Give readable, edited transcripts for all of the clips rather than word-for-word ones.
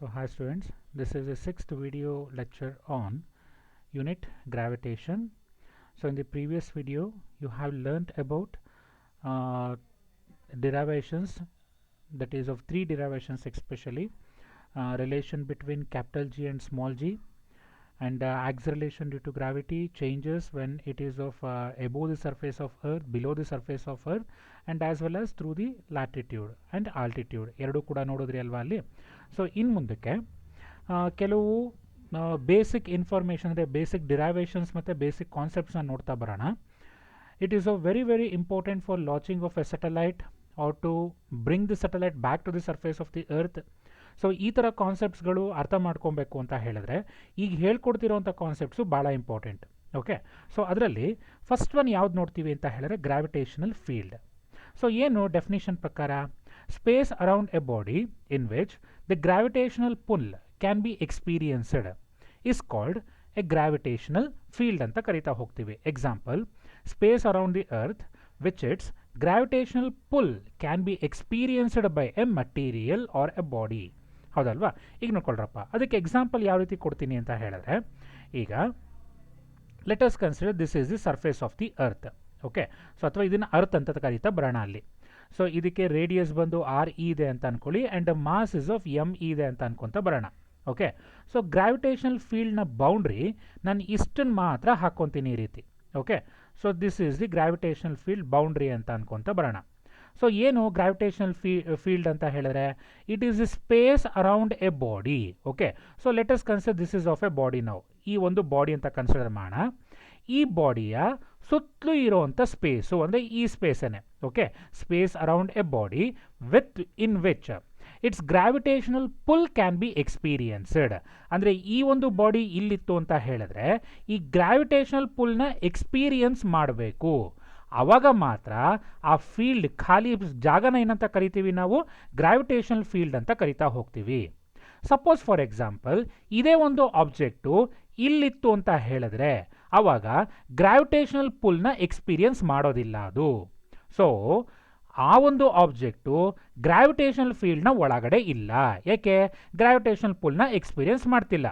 So hi students, this is the sixth video lecture on unit gravitation. So in the previous video you have learnt about uh, derivations, that is of three derivations especially, relation between capital G and small g, and acceleration due to gravity changes when it is of above the surface of earth, below the surface of earth, and as well as through the latitude and altitude ಎರಡು ಕೂಡ ನೋಡಿದ್ರಿ ಅಲ್ವಾ ಅಲ್ಲಿ. So ಇನ್ನು ಮುಂದಕ್ಕೆ ಕೆಲವು basic information ಅಂದರೆ basic derivations ಮತ್ತು ಬೇಸಿಕ್ ಕಾನ್ಸೆಪ್ಟ್ಸ್ನ ನೋಡ್ತಾ ಬರೋಣ. It is a very important for launching of a satellite or to bring the satellite back to the surface of the earth. So ಈ ಥರ ಕಾನ್ಸೆಪ್ಟ್ಸ್ಗಳು ಅರ್ಥ ಮಾಡ್ಕೊಬೇಕು ಅಂತ ಹೇಳಿದ್ರೆ ಈಗ ಹೇಳ್ಕೊಡ್ತಿರೋಂಥ ಕಾನ್ಸೆಪ್ಟ್ಸು ಭಾಳ ಇಂಪಾರ್ಟೆಂಟ್. ಓಕೆ, ಸೊ ಅದರಲ್ಲಿ ಫಸ್ಟ್ ಒನ್ ಯಾವ್ದು ನೋಡ್ತೀವಿ ಅಂತ ಹೇಳಿದ್ರೆ ಗ್ರಾವಿಟೇಷನಲ್ ಫೀಲ್ಡ್. ಸೊ ಏನು ಡೆಫಿನಿಷನ್ ಪ್ರಕಾರ, space around a body in which the gravitational pull can be experienced is called A gravitational field ಅಂತ ಕರಿತಾ ಹೋಗ್ತೀವಿ. Example, space around the earth which it's gravitational pull can be experienced by a material or a body. ಹೌದಲ್ವಾ? ಈಗ ನೋಡ್ಕೊಳ್ರಪ್ಪ, ಅದಕ್ಕೆ example ಯಾವ ರೀತಿ ಕೊಡ್ತೀನಿ ಅಂತ ಹೇಳಿದ್ರೆ, ಈಗ let us consider this is the surface of the earth. Okay, so ಅಥವಾ ಇದನ್ನು ಅರ್ತ್ ಅಂತ ಕರೀತಾ ಬರೋಣ ಅಲ್ಲಿ. ಸೊ ಇದಕ್ಕೆ ರೇಡಿಯಸ್ ಬಂದು ಆರ್ ಇದೆ ಅಂತ ಅನ್ಕೊಳ್ಳಿ, and mass is of M ಇದೆ ಅಂತ ಅನ್ಕೊಂತ ಬರೋಣ. ಓಕೆ, ಸೊ ಗ್ರಾವಿಟೇಷನಲ್ ಫೀಲ್ಡ್ನ ಬೌಂಡ್ರಿ ನಾನು ಇಷ್ಟನ್ನು ಮಾತ್ರ ಹಾಕ್ಕೊತೀನಿ ಈ ರೀತಿ. Okay, so this is the gravitational field boundary ಅಂತ ಅನ್ಕೊಂತ ಬರೋಣ. ಸೊ ಏನು ಗ್ರಾವಿಟೇಷನಲ್ ಫೀಲ್ಡ್ ಅಂತ ಹೇಳಿದ್ರೆ, it is the space around a body. Okay, so let us consider this is of a body. ನಾವು ಈ ಒಂದು ಬಾಡಿ ಅಂತ ಕನ್ಸಿಡರ್ ಮಾಡೋಣ. ಈ ಬಾಡಿಯ ಸುತ್ತಲೂ ಇರೋವಂಥ ಸ್ಪೇಸು ಅಂದರೆ ಈ ಸ್ಪೇಸನ್ನೇ. Okay, space around a body within which its gravitational pull can be experienced. ಅಂದರೆ ಈ ಒಂದು ಬಾಡಿ ಇಲ್ಲಿತ್ತು ಅಂತ ಹೇಳಿದ್ರೆ ಈ ಗ್ರಾವಿಟೇಷನಲ್ ಪುಲ್ನ ಎಕ್ಸ್ಪೀರಿಯನ್ಸ್ ಮಾಡಬೇಕು. ಆವಾಗ ಮಾತ್ರ ಆ ಫೀಲ್ಡ್, ಖಾಲಿ ಜಾಗನ ಏನಂತ ಕರಿತೀವಿ ನಾವು, ಗ್ರಾವಿಟೇಷನಲ್ ಫೀಲ್ಡ್ ಅಂತ ಕರಿತಾ ಹೋಗ್ತೀವಿ. ಸಪೋಸ್ ಫಾರ್ ಎಕ್ಸಾಂಪಲ್ ಇದೇ ಒಂದು ಆಬ್ಜೆಕ್ಟು ಇಲ್ಲಿತ್ತು ಅಂತ ಹೇಳಿದ್ರೆ ಆವಾಗ ಗ್ರಾವಿಟೇಷನಲ್ ಪುಲ್ನ ಎಕ್ಸ್ಪೀರಿಯನ್ಸ್ ಮಾಡೋದಿಲ್ಲ ಅದು. ಸೊ ಆ ಒಂದು ಆಬ್ಜೆಕ್ಟು ಗ್ರಾವಿಟೇಷನಲ್ ಫೀಲ್ಡ್ನ ಒಳಗಡೆ ಇಲ್ಲ. ಯಾಕೆ? ಗ್ರಾವಿಟೇಷನಲ್ ಪುಲ್ನ ಎಕ್ಸ್ಪೀರಿಯನ್ಸ್ ಮಾಡ್ತಿಲ್ಲ.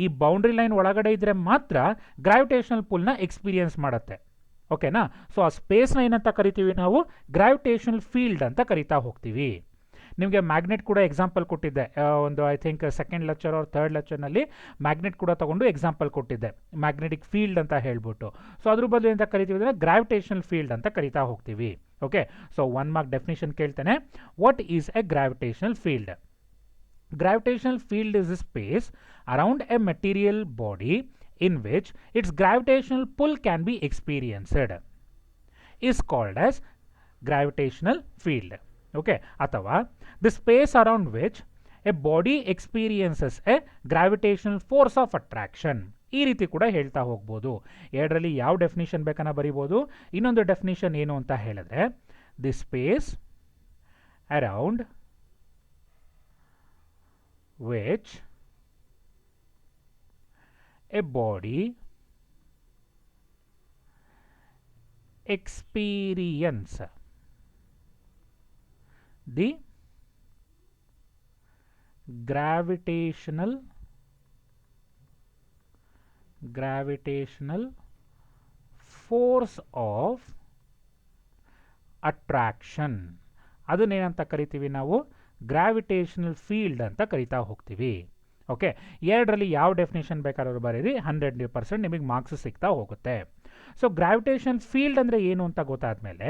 ಈ ಬೌಂಡ್ರಿ ಲೈನ್ ಒಳಗಡೆ ಇದ್ದರೆ ಮಾತ್ರ ಗ್ರಾವಿಟೇಷನಲ್ ಪುಲ್ನ ಎಕ್ಸ್ಪೀರಿಯನ್ಸ್ ಮಾಡುತ್ತೆ. ಓಕೆನಾ? ಸೊ ಆ ಸ್ಪೇಸ್ನ ಏನಂತ ಕರಿತೀವಿ ನಾವು, ಗ್ರಾವಿಟೇಷನಲ್ ಫೀಲ್ಡ್ ಅಂತ ಕರಿತಾ ಹೋಗ್ತೀವಿ. ನಿಮಗೆ ಮ್ಯಾಗ್ನೆಟ್ ಕೂಡ ಎಕ್ಸಾಂಪಲ್ ಕೊಟ್ಟಿದ್ದೆ, ಒಂದು I think second lecture or ಥರ್ಡ್ ಲೆಕ್ಚರ್ನಲ್ಲಿ ಮ್ಯಾಗ್ನೆಟ್ ಕೂಡ ತಗೊಂಡು ಎಕ್ಸಾಂಪಲ್ ಕೊಟ್ಟಿದ್ದೆ, ಮ್ಯಾಗ್ನೆಟಿಕ್ ಫೀಲ್ಡ್ ಅಂತ ಹೇಳ್ಬಿಟ್ಟು. ಸೊ ಅದ್ರ ಬದಲು ಅಂತ ಕರಿತೀವಿ ಅಂದರೆ ಗ್ರಾವಿಟೇಷನಲ್ ಫೀಲ್ಡ್ ಅಂತ ಕರಿತಾ ಹೋಗ್ತೀವಿ. ಓಕೆ, ಸೊ 1 ಮಾರ್ಕ್ ಡೆಫಿನಿಷನ್ ಕೇಳ್ತೇನೆ. What is A gravitational field? Gravitational field is A space around A material body in which its gravitational pull can be experienced is called as gravitational field. Okay, ಅಥವಾ the space around which a body experiences a gravitational force of attraction. ಈ ರೀತಿ ಕೂಡ ಹೇಳ್ತಾ ಹೋಗ್ಬೋದು. ಎರಡರಲ್ಲಿ ಯಾವ definition ಬೇಕನ್ನ ಬರಿಬೋದು. ಇನ್ನೊಂದು ಡೆಫಿನಿಷನ್ ಏನು ಅಂತ ಹೇಳಿದ್ರೆ, the space around which a body experience the gravitational force of attraction. ಅದನ್ನೇನಂತ ಕರಿತೀವಿ ನಾವು, ಗ್ರಾವಿಟೇಷನಲ್ ಫೀಲ್ಡ್ ಅಂತ ಕರಿತಾ ಹೋಗ್ತೀವಿ. ಓಕೆ, ಎರಡರಲ್ಲಿ ಯಾವ ಡೆಫಿನೇಷನ್ ಬೇಕಾದ್ರೂ ಬರೀರಿ, 100% ನಿಮಗೆ ಮಾರ್ಕ್ಸ್ ಸಿಗ್ತಾ ಹೋಗುತ್ತೆ. ಸೊ ಗ್ರಾವಿಟೇಷನ್ ಫೀಲ್ಡ್ ಅಂದರೆ ಏನು ಅಂತ ಗೊತ್ತಾದ್ಮೇಲೆ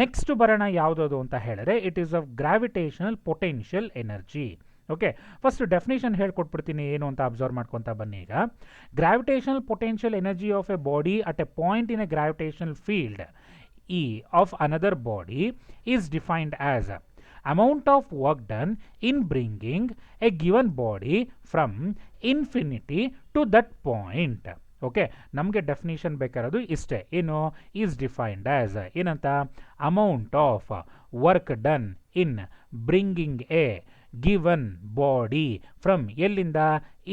ನೆಕ್ಸ್ಟ್ ಬರೋಣ ಯಾವುದದು ಅಂತ ಹೇಳಿದ್ರೆ, it is of gravitational potential energy. Okay, first definition ಹೇಳ್ಕೊಟ್ಬಿಡ್ತೀನಿ, ಏನು ಅಂತ ಅಬ್ಸರ್ವ್ ಮಾಡ್ಕೊತಾ ಬನ್ನಿ. ಈಗ gravitational potential energy of a body at a point in a gravitational field E of another body is defined as amount of work done in bringing a given body from infinity to that point. Okay, ನಮಗೆ definition ಬೇಕಾರೋದು ಇಷ್ಟೇ. ಏನು? Is defined as ಏನಂತ, amount of work done in bringing a given body from ಎಲ್ಲಿಂದ,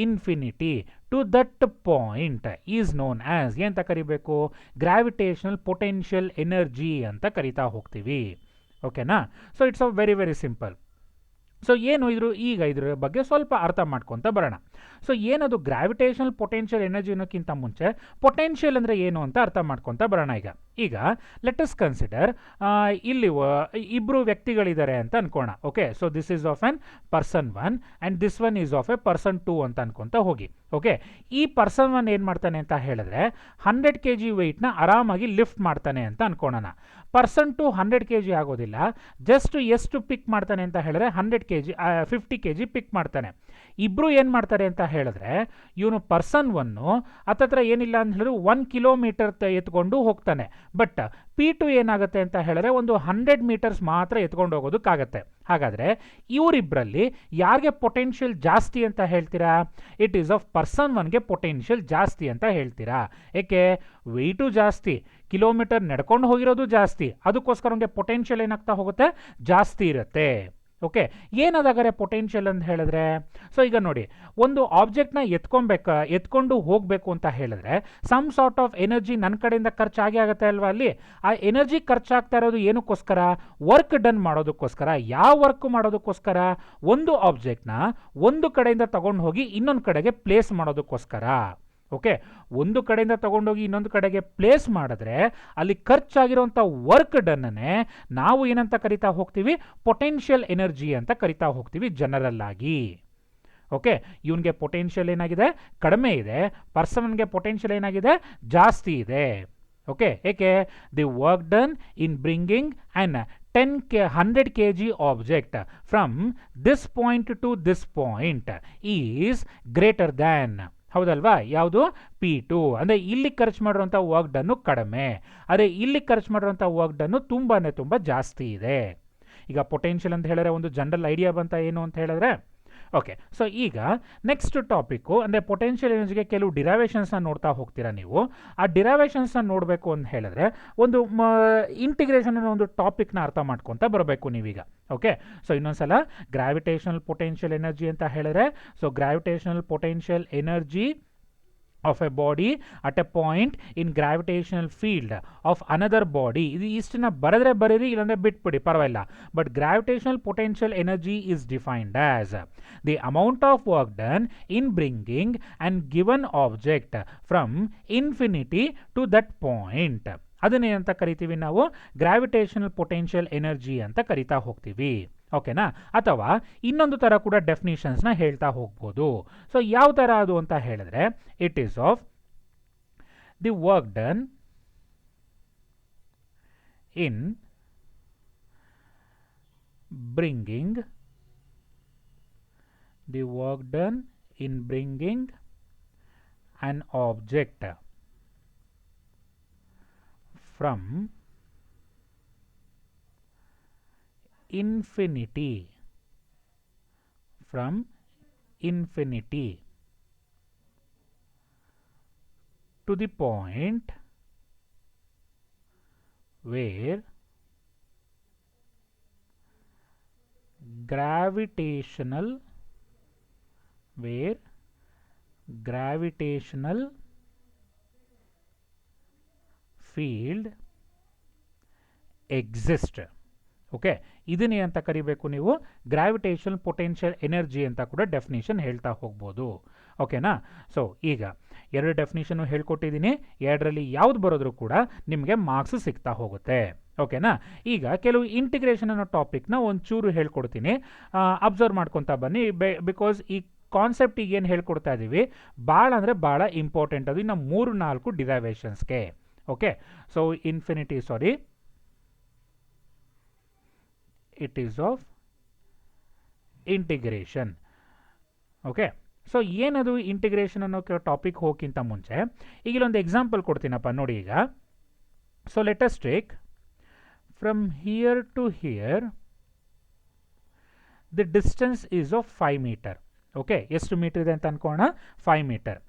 infinity to that point is known as ಏನಂತ ಕರಿಬೇಕು, gravitational potential energy ಅಂತ ಕರಿತಾ ಹೋಗ್ತೀವಿ. ಓಕೆನಾ? So it's a very simple. So ಏನು ಈಗ ಇದ್ರ ಬಗ್ಗೆ ಸ್ವಲ್ಪ ಅರ್ಥ ಮಾಡ್ಕೊತ ಬರೋಣ. ಸೊ ಏನದು ಗ್ರಾವಿಟೇಷನಲ್ ಪೊಟೆನ್ಷಿಯಲ್ ಎನರ್ಜಿ ಅನ್ನೋಕ್ಕಿಂತ ಮುಂಚೆ ಪೊಟೆನ್ಷಿಯಲ್ ಅಂದರೆ ಏನು ಅಂತ ಅರ್ಥ ಮಾಡ್ಕೊತ ಬರೋಣ. ಈಗ ಲೆಟ್ ಅಸ್ ಕನ್ಸಿಡರ್ ಇಲ್ಲಿ ಇಬ್ಬರು ವ್ಯಕ್ತಿಗಳಿದ್ದಾರೆ ಅಂತ ಅನ್ಕೋಣ. Okay, so this is of an person 1 and this one is of a person 2 ಅಂತ ಅನ್ಕೊಂತ ಹೋಗಿ. ಓಕೆ, ಈ ಪರ್ಸನ್ 1 ಏನು ಮಾಡ್ತಾನೆ ಅಂತ ಹೇಳಿದ್ರೆ 100 kg ವೆಯ್ಟ್ನ ಆರಾಮಾಗಿ ಲಿಫ್ಟ್ ಮಾಡ್ತಾನೆ ಅಂತ ಅನ್ಕೋಣ. ಪರ್ಸನ್ 2 100 kg ಆಗೋದಿಲ್ಲ, ಜಸ್ಟ್ ಎಷ್ಟು ಪಿಕ್ ಮಾಡ್ತಾನೆ ಅಂತ ಹೇಳಿದ್ರೆ 100 kg 50 kg ಪಿಕ್ ಮಾಡ್ತಾನೆ. ಇಬ್ಬರು ಏನು ಮಾಡ್ತಾರೆ ಅಂತ ಹೇಳಿದ್ರೆ ಇವನು ಪರ್ಸನ್ 1 ಹತ್ತತ್ರ ಏನಿಲ್ಲ ಅಂತ ಹೇಳಿದ್ರೆ 1 ಕಿಲೋಮೀಟರ್ ಎತ್ಕೊಂಡು ಹೋಗ್ತಾನೆ. ಬಟ್ P2 ಏನಾಗುತ್ತೆ ಅಂತ ಹೇಳಿದ್ರೆ ಒಂದು 100 ಮೀಟರ್ಸ್ ಮಾತ್ರ ಎತ್ಕೊಂಡು ಹೋಗೋದಕ್ಕಾಗತ್ತೆ. ಹಾಗಾದರೆ ಇವರಿಬ್ಬರಲ್ಲಿ ಯಾರಿಗೆ ಪೊಟೆನ್ಷಿಯಲ್ ಜಾಸ್ತಿ ಅಂತ ಹೇಳ್ತೀರಾ? ಇಟ್ ಈಸ್ ಆಫ್ ಪರ್ಸನ್ 1ಗೆ ಪೊಟೆನ್ಷಿಯಲ್ ಜಾಸ್ತಿ ಅಂತ ಹೇಳ್ತೀರಾ. ಏಕೆ? ವೆಯ್ಟು ಜಾಸ್ತಿ, ಕಿಲೋಮೀಟರ್ ನಡ್ಕೊಂಡು ಹೋಗಿರೋದು ಜಾಸ್ತಿ, ಅದಕ್ಕೋಸ್ಕರ ಅವನಿಗೆ ಪೊಟೆನ್ಷಿಯಲ್ ಏನಾಗ್ತಾ ಹೋಗುತ್ತೆ? ಜಾಸ್ತಿ ಇರುತ್ತೆ. ಓಕೆ, ಏನದಾಗರೆ ಪೊಟೆನ್ಷಿಯಲ್ ಅಂತ ಹೇಳಿದ್ರೆ, ಸೊ ಈಗ ನೋಡಿ, ಒಂದು ಆಬ್ಜೆಕ್ಟ್ನ ಎತ್ಕೊಂಡು ಹೋಗಬೇಕು ಅಂತ ಹೇಳಿದ್ರೆ ಸಮ್ ಸಾರ್ಟ್ ಆಫ್ ಎನರ್ಜಿ ನನ್ನ ಕಡೆಯಿಂದ ಖರ್ಚಾಗೇ ಆಗುತ್ತೆ ಅಲ್ವಾ? ಅಲ್ಲಿ ಆ ಎನರ್ಜಿ ಖರ್ಚಾಗ್ತಾ ಇರೋದು ಏನಕ್ಕೋಸ್ಕರ? ವರ್ಕ್ ಡನ್ ಮಾಡೋದಕ್ಕೋಸ್ಕರ. ಯಾವ ವರ್ಕ್ ಮಾಡೋದಕ್ಕೋಸ್ಕರ? ಒಂದು ಆಬ್ಜೆಕ್ಟ್ನ ಒಂದು ಕಡೆಯಿಂದ ತಗೊಂಡು ಹೋಗಿ ಇನ್ನೊಂದು ಕಡೆಗೆ ಪ್ಲೇಸ್ ಮಾಡೋದಕ್ಕೋಸ್ಕರ. ಓಕೆ, ಒಂದು ಕಡೆಯಿಂದ ತಗೊಂಡೋಗಿ ಇನ್ನೊಂದು ಕಡೆಗೆ ಪ್ಲೇಸ್ ಮಾಡಿದ್ರೆ ಅಲ್ಲಿ ಖರ್ಚಾಗಿರೋಂಥ ವರ್ಕ್ ಡನ್ನೇ ನಾವು ಏನಂತ ಕರಿತಾ ಹೋಗ್ತೀವಿ? ಪೊಟೆನ್ಷಿಯಲ್ ಎನರ್ಜಿ ಅಂತ ಕರಿತಾ ಹೋಗ್ತೀವಿ ಜನರಲ್ ಆಗಿ. ಓಕೆ, ಇವನಿಗೆ ಪೊಟೆನ್ಷಿಯಲ್ ಏನಾಗಿದೆ? ಕಡಿಮೆ ಇದೆ. ಪರ್ಸನ್ಗೆ ಪೊಟೆನ್ಷಿಯಲ್ ಏನಾಗಿದೆ? ಜಾಸ್ತಿ ಇದೆ. ಓಕೆ, ಏಕೆ? The work done in bringing an 100 kg object from this point to this point is greater than. ಹೌದಲ್ವಾ? ಯಾವುದು? P2. ಅಂದರೆ ಇಲ್ಲಿ ಖರ್ಚು ಮಾಡಿರೋಂಥ ವರ್ಕ್ ಡನ್ನು ಕಡಿಮೆ, ಅದೇ ಇಲ್ಲಿ ಖರ್ಚು ಮಾಡಿರೋಂಥ ವರ್ಕ್ ಡನ್ನು ತುಂಬ ಜಾಸ್ತಿ ಇದೆ. ಈಗ ಪೊಟೆನ್ಷಿಯಲ್ ಅಂತ ಹೇಳಿದ್ರೆ ಒಂದು ಜನರಲ್ ಐಡಿಯಾ ಬಂತ ಏನು ಅಂತ ಹೇಳಿದ್ರೆ. ಓಕೆ, ಸೊ ಈಗ ನೆಕ್ಸ್ಟ್ ಟಾಪಿಕ್ಕು ಅಂದರೆ ಪೊಟೆನ್ಷಿಯಲ್ ಎನರ್ಜಿಗೆ ಕೆಲವು ಡಿರೈವೇಷನ್ಸ್ನ ನೋಡ್ತಾ ಹೋಗ್ತೀರಾ ನೀವು. ಆ ಡಿರೈವೇಷನ್ಸ್ನ ನೋಡಬೇಕು ಅಂತ ಹೇಳಿದ್ರೆ ಒಂದು ಇಂಟಿಗ್ರೇಷನ್ ಅನ್ನೋ ಒಂದು ಟಾಪಿಕ್ನ ಅರ್ಥ ಮಾಡ್ಕೊತ ಬರಬೇಕು ನೀವೀಗ. ಓಕೆ, ಸೊ ಇನ್ನೊಂದ್ಸಲ ಗ್ರಾವಿಟೇಷನಲ್ ಪೊಟೆನ್ಷಿಯಲ್ ಎನರ್ಜಿ ಅಂತ ಹೇಳಿದ್ರೆ, so gravitational potential energy of a body at a point in gravitational field of another body. ಇದು ಇಷ್ಟನ್ನ ಬರೆದ್ರಿ ಇಲ್ಲಾಂದ್ರೆ ಬಿಟ್ಬಿಡಿ ಪರವಾಗಿಲ್ಲ. But gravitational potential energy is defined as the amount of work done in bringing and given object from infinity to that point. ಅದನ್ನೇನಂತ ಕರಿತೀವಿ ನಾವು? Gravitational potential energy ಅಂತ ಕರಿತಾ ಹೋಗ್ತೀವಿ. ಓಕೆನಾ? ಅಥವಾ ಇನ್ನೊಂದು ಥರ ಕೂಡ ಡೆಫಿನಿಷನ್ಸ್ನ ಹೇಳ್ತಾ ಹೋಗ್ಬೋದು. ಸೊ ಯಾವ ಥರ ಅದು ಅಂತ ಹೇಳಿದ್ರೆ, it is of the work done in bringing an object from infinity to the point where gravitational field exist. Okay, ಇದನ್ನೇ ಅಂತ ಕರಿಬೇಕು ನೀವು? ಗ್ರಾವಿಟೇಷನಲ್ ಪೊಟೆನ್ಷಿಯಲ್ ಎನರ್ಜಿ ಅಂತ ಕೂಡ ಡೆಫಿನಿಷನ್ ಹೇಳ್ತಾ ಹೋಗ್ಬೋದು. ಓಕೆನಾ? ಸೊ ಈಗ 2 ಡೆಫಿನಿಷನ್ನು ಹೇಳ್ಕೊಟ್ಟಿದ್ದೀನಿ. 2ರಲ್ಲಿ ಯಾವ್ದು ಬರೋದ್ರೂ ಕೂಡ ನಿಮಗೆ ಮಾರ್ಕ್ಸ್ ಸಿಗ್ತಾ ಹೋಗುತ್ತೆ. ಓಕೆನಾ? ಈಗ ಕೆಲವು ಇಂಟಿಗ್ರೇಷನ್ ಅನ್ನೋ ಟಾಪಿಕ್ನ ಒಂಚೂರು ಹೇಳ್ಕೊಡ್ತೀನಿ, ಅಬ್ಸರ್ವ್ ಮಾಡ್ಕೊತಾ ಬನ್ನಿ. ಬಿಕಾಸ್ ಈ ಕಾನ್ಸೆಪ್ಟ್ ಈಗ ಏನು ಹೇಳ್ಕೊಡ್ತಾ ಇದ್ದೀವಿ ಭಾಳ ಅಂದರೆ ಭಾಳ ಇಂಪಾರ್ಟೆಂಟ್. ಅದು ಇನ್ನು 3-4 ಡಿರೈವೇಷನ್ಸ್ಗೆ. Okay, so it is of integration. Okay, so ಏನದು ಇಂಟಿಗ್ರೇಷನ್ ಅನ್ನೋ ಟಾಪಿಕ್ ಹೋಗಿಂತ ಮುಂಚೆ ಈಗ ಇಲ್ಲೊಂದು ಎಕ್ಸಾಂಪಲ್ ಕೊಡ್ತೀನಪ್ಪ ನೋಡಿ. ಈಗ so let us take from here to here the distance is of 5 metre. Okay, ಎಷ್ಟು ಮೀಟರ್ ಇದೆ ಅಂತ ಅನ್ಕೋಣ? 5 ಮೀಟರ್.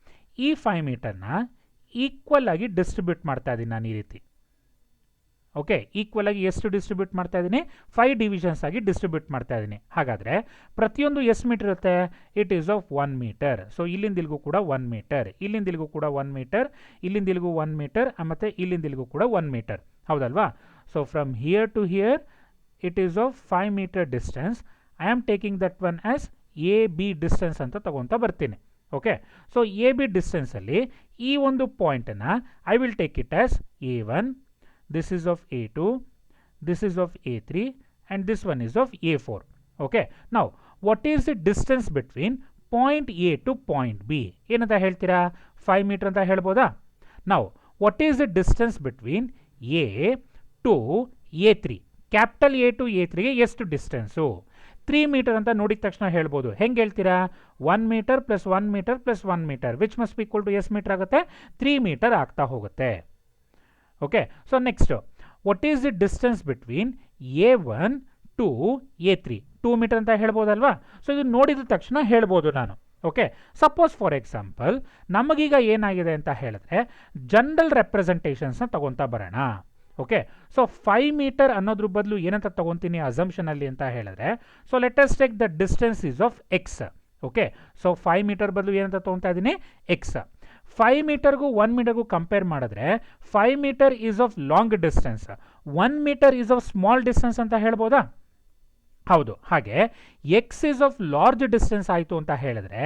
ಈ 5 ಮೀಟರ್ನ ಈಕ್ವಲ್ ಆಗಿ ಡಿಸ್ಟ್ರಿಬ್ಯೂಟ್ ಮಾಡ್ತಾ ಇದ್ದೀನಿ ನಾನು ಈ ರೀತಿ. ಓಕೆ, ಈಕ್ವಲ್ ಆಗಿ ಎಷ್ಟು ಡಿಸ್ಟ್ರಿಬ್ಯೂಟ್ ಮಾಡ್ತಾ ಇದ್ದೀನಿ? 5 ಡಿವಿಷನ್ಸ್ ಆಗಿ ಡಿಸ್ಟ್ರಿಬ್ಯೂಟ್ ಮಾಡ್ತಾ ಇದ್ದೀನಿ. ಹಾಗಾದರೆ ಪ್ರತಿಯೊಂದು ಎಷ್ಟು ಮೀಟರ್ ಇರುತ್ತೆ? It is of 1 meter. So ಇಲ್ಲಿಂದ ಇಲ್ಲಿಗೂ ಕೂಡ 1 ಮೀಟರ್, ಇಲ್ಲಿಂದ ಇಲ್ಲಿಗೂ ಕೂಡ 1 ಮೀಟರ್, ಇಲ್ಲಿಂದ ಇಲ್ಲಿಗೂ 1 ಮೀಟರ್, ಮತ್ತು ಇಲ್ಲಿಂದ ಇಲ್ಲಿಗೂ ಕೂಡ 1 ಮೀಟರ್. ಹೌದಲ್ವಾ? So from here to here it is of 5 metre distance. I am taking that one as A B distance ಅಂತ ತಗೊತಾ ಬರ್ತೀನಿ. ಓಕೆ, ಸೊ ಎ ಬಿ ಡಿಸ್ಟೆನ್ಸಲ್ಲಿ ಈ ಒಂದು ಪಾಯಿಂಟನ್ನು I will take it as A1, this is of A2, this is of A3 and this one is of A4. Okay, now what is the distance between point A to point B? ಏನಂತ ಹೇಳ್ತೀರಾ? 5 metre ಅಂತ ಹೇಳ್ಬೋದಾ? Now what is the distance between A to A3? Capital A to A3ಗೆ ಎಷ್ಟು distance? 3 metre ಅಂತ ನೋಡಿದ ತಕ್ಷಣ ಹೇಳ್ಬೋದು. ಹೆಂಗೆ ಹೇಳ್ತೀರಾ? 1 meter plus 1 meter plus 1 meter which must be equal to ಎಷ್ಟು ಮೀಟರ್ ಆಗುತ್ತೆ? 3 ಮೀಟರ್ ಆಗ್ತಾ ಹೋಗುತ್ತೆ. Okay, so next, what is the distance between A1 to A3? 2 meter ಅಂತ ಹೇಳ್ಬೋದಲ್ವಾ? ಸೊ ಇದು ನೋಡಿದ ತಕ್ಷಣ ಹೇಳ್ಬೋದು ನಾನು. ಓಕೆ, ಸಪೋಸ್ ಫಾರ್ ಎಕ್ಸಾಂಪಲ್ ನಮಗೀಗ ಏನಾಗಿದೆ ಅಂತ ಹೇಳಿದ್ರೆ ಜನರಲ್ ರೆಪ್ರೆಸೆಂಟೇಷನ್ಸ್ನ ತಗೊತಾ ಬರೋಣ. ಓಕೆ, ಸೊ 5 ಮೀಟರ್ ಅನ್ನೋದ್ರ ಬದಲು ಏನಂತ ತಗೊತೀನಿ ಅಸಂಪ್ಷನಲ್ಲಿ ಅಂತ ಹೇಳಿದ್ರೆ, so let us take the distance is of X. Okay, so 5 meter ಬದಲು ಏನಂತ ತಗೊತಾ ಇದ್ದೀನಿ? ಎಕ್ಸ್. 5 ಮೀಟರ್ಗೂ 1 ಮೀಟರ್ಗೂ ಕಂಪೇರ್ ಮಾಡಿದ್ರೆ 5 meter is of long distance, 1 meter is of small distance ಅಂತ ಹೇಳ್ಬೋದಾ? ಹೌದು. ಹಾಗೆ X is of large distance ಆಯಿತು ಅಂತ ಹೇಳಿದ್ರೆ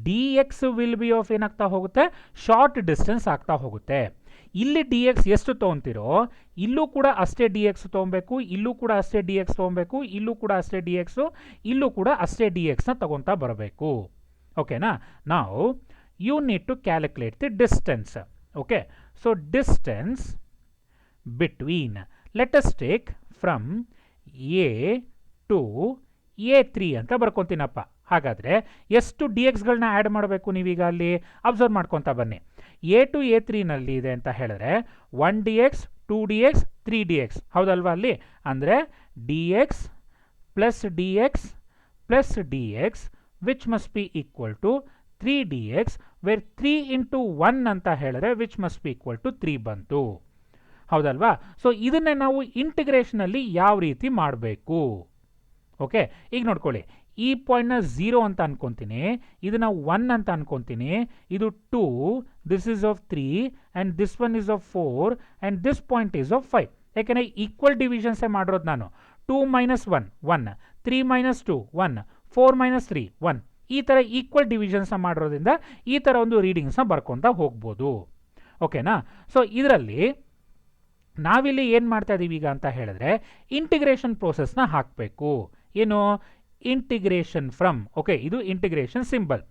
D X will be of ಏನಾಗ್ತಾ ಹೋಗುತ್ತೆ? ಶಾರ್ಟ್ ಡಿಸ್ಟೆನ್ಸ್ ಆಗ್ತಾ ಹೋಗುತ್ತೆ. ಇಲ್ಲಿ ಡಿ ಎಕ್ಸ್ ಎಷ್ಟು ತೊಗೊತೀರೋ ಇಲ್ಲೂ ಕೂಡ ಅಷ್ಟೇ ಡಿ ಎಕ್ಸ್ ತೊಗೊಬೇಕು, ಇಲ್ಲೂ ಕೂಡ ಅಷ್ಟೇ ಡಿ ಎಕ್ಸ್ ತೊಗೊಬೇಕು, ಇಲ್ಲೂ ಕೂಡ ಅಷ್ಟೇ ಡಿ ಎಕ್ಸು, ಇಲ್ಲೂ ಕೂಡ ಅಷ್ಟೇ ಡಿ ಎಕ್ಸ್ನ ತಗೊತಾ ಬರಬೇಕು. ಓಕೆನಾ? ನಾವು you need to calculate the distance. Okay, so distance between, let us take from A to A3 ಅಂತ ಬರ್ಕೊಂತೀನಪ್ಪ. ಹಾಗಾದರೆ ಎಷ್ಟು ಡಿ ಎಕ್ಸ್ಗಳನ್ನ ಆ್ಯಡ್ ಮಾಡಬೇಕು ನೀವೀಗ ಅಲ್ಲಿ ಅಬ್ಸರ್ವ್ ಮಾಡ್ಕೊತಾ ಬನ್ನಿ. A to A3ನಲ್ಲಿ ಇದೆ ಅಂತ ಹೇಳಿದ್ರೆ 1 dx 2 dx 3 dx ಹೌದಲ್ವಾ? ಅಲ್ಲಿ ಅಂದರೆ dx plus dx plus dx which must be equal to 3 dx, where 3 into 1 ಅಂತ ಹೇಳಿದ್ರೆ which must be equal to 3 ಬಂತು. ಹೌದಲ್ವಾ? ಸೊ ಇದನ್ನೇ ನಾವು ಇಂಟಿಗ್ರೇಷನಲ್ಲಿ ಯಾವ ರೀತಿ ಮಾಡಬೇಕು? ಓಕೆ, ಈಗ ನೋಡ್ಕೊಳ್ಳಿ, ಈ ಪಾಯಿಂಟ್ನ 0 ಅಂತ ಅನ್ಕೊತೀನಿ, ಇದನ್ನ 1 ಅಂತ ಅನ್ಕೊತೀನಿ, ಇದು 2, this is of 3 and this one is of 4 and this point is of 5. ಯಾಕೆಂದರೆ ಈಕ್ವಲ್ ಡಿವಿಷನ್ಸೇ ಮಾಡಿರೋದು ನಾನು. 2 minus 1 1, 3 minus 2 1, 4 minus 3 1. ಈ ಥರ ಈಕ್ವಲ್ ಡಿವಿಷನ್ಸ್ನ ಮಾಡಿರೋದ್ರಿಂದ ಈ ಥರ ಒಂದು ರೀಡಿಂಗ್ಸ್ನ ಬರ್ಕೊತಾ ಹೋಗ್ಬೋದು. ಓಕೆನಾ? ಸೊ ಇದರಲ್ಲಿ ನಾವಿಲ್ಲಿ ಏನು ಮಾಡ್ತಾ ಇದ್ದೀವಿ ಈಗ ಅಂತ ಹೇಳಿದ್ರೆ ಇಂಟಿಗ್ರೇಷನ್ ಪ್ರೋಸೆಸ್ನ ಹಾಕಬೇಕು. ಏನು? Integration from. ಓಕೆ, ಇದು ಇಂಟಿಗ್ರೇಷನ್ ಸಿಂಬಲ್.